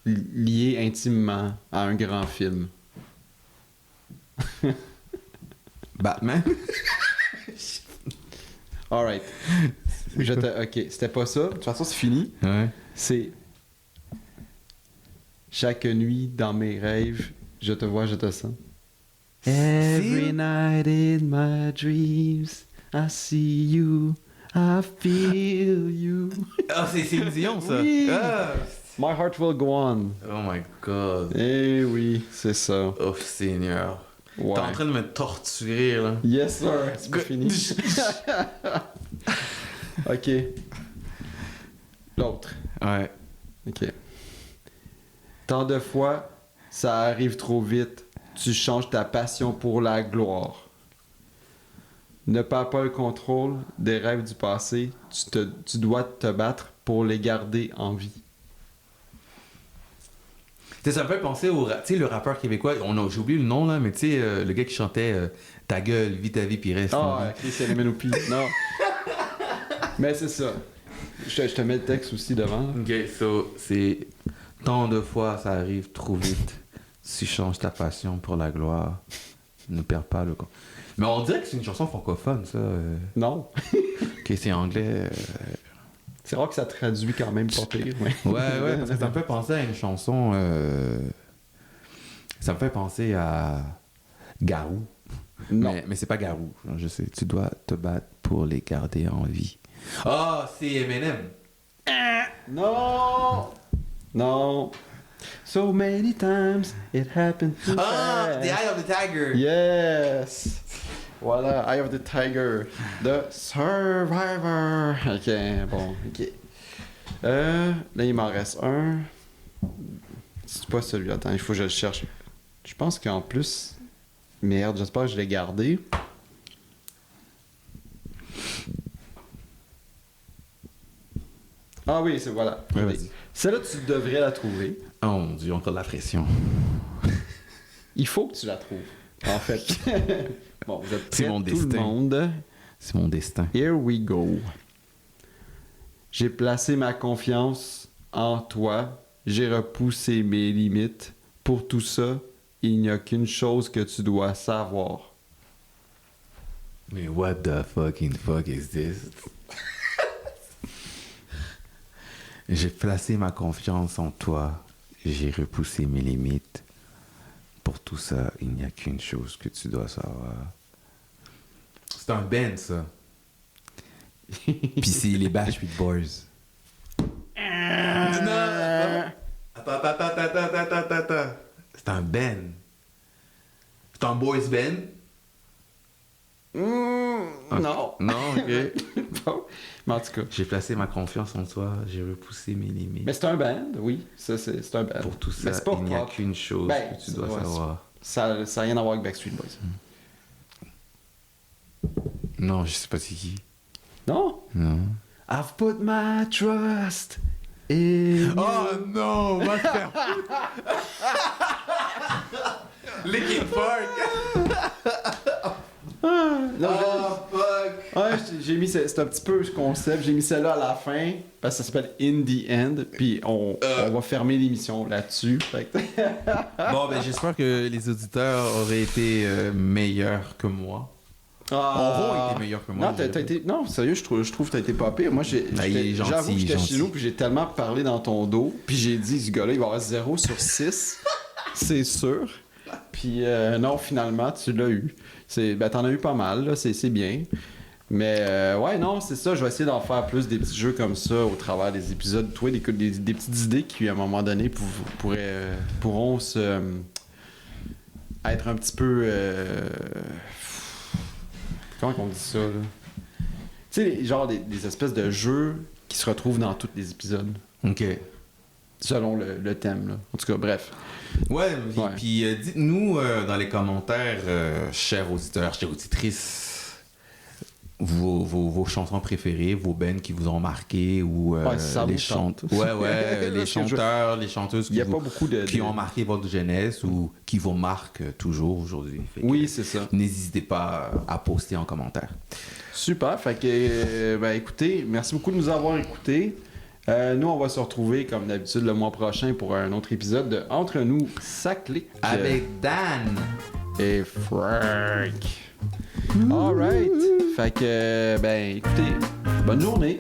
liée intimement à un grand film. Batman? Alright. Ok, c'était pas ça. De toute façon, c'est fini. Ouais. C'est... Chaque nuit dans mes rêves, je te vois, je te sens. Every night in my dreams, I see you, I feel you. Ah, c'est Céline Dion, ça? Oui. Ah. My heart will go on. Oh my god. Eh oui, c'est ça. Oh Seigneur. Ouais. T'es en train de me torturer, là. Yes, sir. C'est pas fini. Ok. L'autre. Ouais. OK. Tant de fois, ça arrive trop vite. Tu changes ta passion pour la gloire. Ne perds pas le contrôle des rêves du passé. Tu dois te battre pour les garder en vie. Tu sais, ça me fait penser au tu sais, le rappeur québécois, j'ai oublié le nom là, mais tu sais, le gars qui chantait Ta gueule, vis ta vie, puis reste. Ah, Christian Menopi. Non. Mais c'est ça. Je te mets le texte aussi devant. Là. Ok, so, c'est tant de fois ça arrive trop vite. Tu changes ta passion pour la gloire. Ne perds pas le con. Mais on dirait que c'est une chanson francophone, ça. Non. Ok, c'est anglais. C'est rare que ça traduit quand même pas pire. Mais... Ouais, parce que ça me fait penser à une chanson. Ça me fait penser à Garou. Non. Mais c'est pas Garou. Je sais, tu dois te battre pour les garder en vie. Ah, c'est Eminem. Non! Non! So many times it happened too fast. The Eye of the Tiger. Yes! Voilà, Eye of the Tiger. The Survivor. Ok, bon, ok. Là, il m'en reste un. C'est pas celui-là. Attends, il faut que je le cherche. Je pense qu'en plus... Merde, j'espère que je l'ai gardé. Ah oui, c'est voilà. Ouais, vas-y. Celle-là, tu devrais la trouver. Oh mon Dieu, encore de la pression. Il faut que tu la trouves, en fait. Bon, vous êtes prêts, C'est mon tout destin. le monde. C'est mon destin. Here we go. J'ai placé ma confiance en toi. J'ai repoussé mes limites. Pour tout ça, il n'y a qu'une chose que tu dois savoir. Mais what the fucking fuck is this? J'ai placé ma confiance en toi. J'ai repoussé mes limites. Pour tout ça, il n'y a qu'une chose que tu dois savoir. C'est un band, ça. Puis c'est les Backstreet Boys. Non! Attends. C'est un band. C'est un boys band? Non. Non, ok. Bon. Mais en tout cas. J'ai placé ma confiance en toi, j'ai repoussé mes limites. Mais c'est un band, oui. Ça, c'est un band. Pour tout Mais ça, c'est pas il n'y a pop. qu'une chose Ben, que tu dois ouais, savoir. Ça n'a rien à voir avec Backstreet Boys. Non, je sais pas c'est qui. Non? Non. I've put my trust in Oh you. non, va te faire Linkin Park. Non, Fuck. ouais, j'ai mis c'est un petit peu ce concept. J'ai mis celle-là à la fin parce que ça s'appelle In the End. Puis on va fermer l'émission là-dessus. Fait que- Bon, ben j'espère que les auditeurs auraient été meilleurs que moi. Auront été meilleurs que moi. Non, t'as été... non, sérieux, je trouve que t'as été pas pire. Moi, il est gentil, j'avoue que j'étais gentil. chez nous puis j'ai tellement parlé dans ton dos. Puis j'ai dit, ce gars-là, il va avoir 0 sur 6. C'est sûr. Puis non, finalement, tu l'as eu. Ben, t'en as eu pas mal, là, c'est bien. Mais ouais, non, c'est ça. Je vais essayer d'en faire plus des petits jeux comme ça au travers des épisodes. Toi, des petites idées qui, à un moment donné, pourront se... être un petit peu... comment on dit ça, là? Tu sais, genre des espèces de jeux qui se retrouvent dans tous les épisodes. Ok. Selon le thème, là. En tout cas, bref. Ouais, Ouais. puis dites-nous dans les commentaires, chers auditeurs, chères auditrices, vos chansons préférées, vos bands qui vous ont marqué ou Ouais, ça les vous tente. chanteurs, les Parce que chanteurs, les chanteuses Il n'y a qui, pas beaucoup de... qui ont marqué votre jeunesse ou qui vous marquent toujours aujourd'hui. Fait que Oui, c'est ça. n'hésitez pas à poster en commentaire. Super. Fait que, ben écoutez, merci beaucoup de nous avoir écoutés. Nous, on va se retrouver, comme d'habitude, le mois prochain pour un autre épisode de Entre nous, ça clique. Avec Dan! Et Frank. Alright. Fait que, ben écoutez, bonne journée.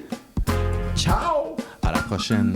Ciao! À la prochaine!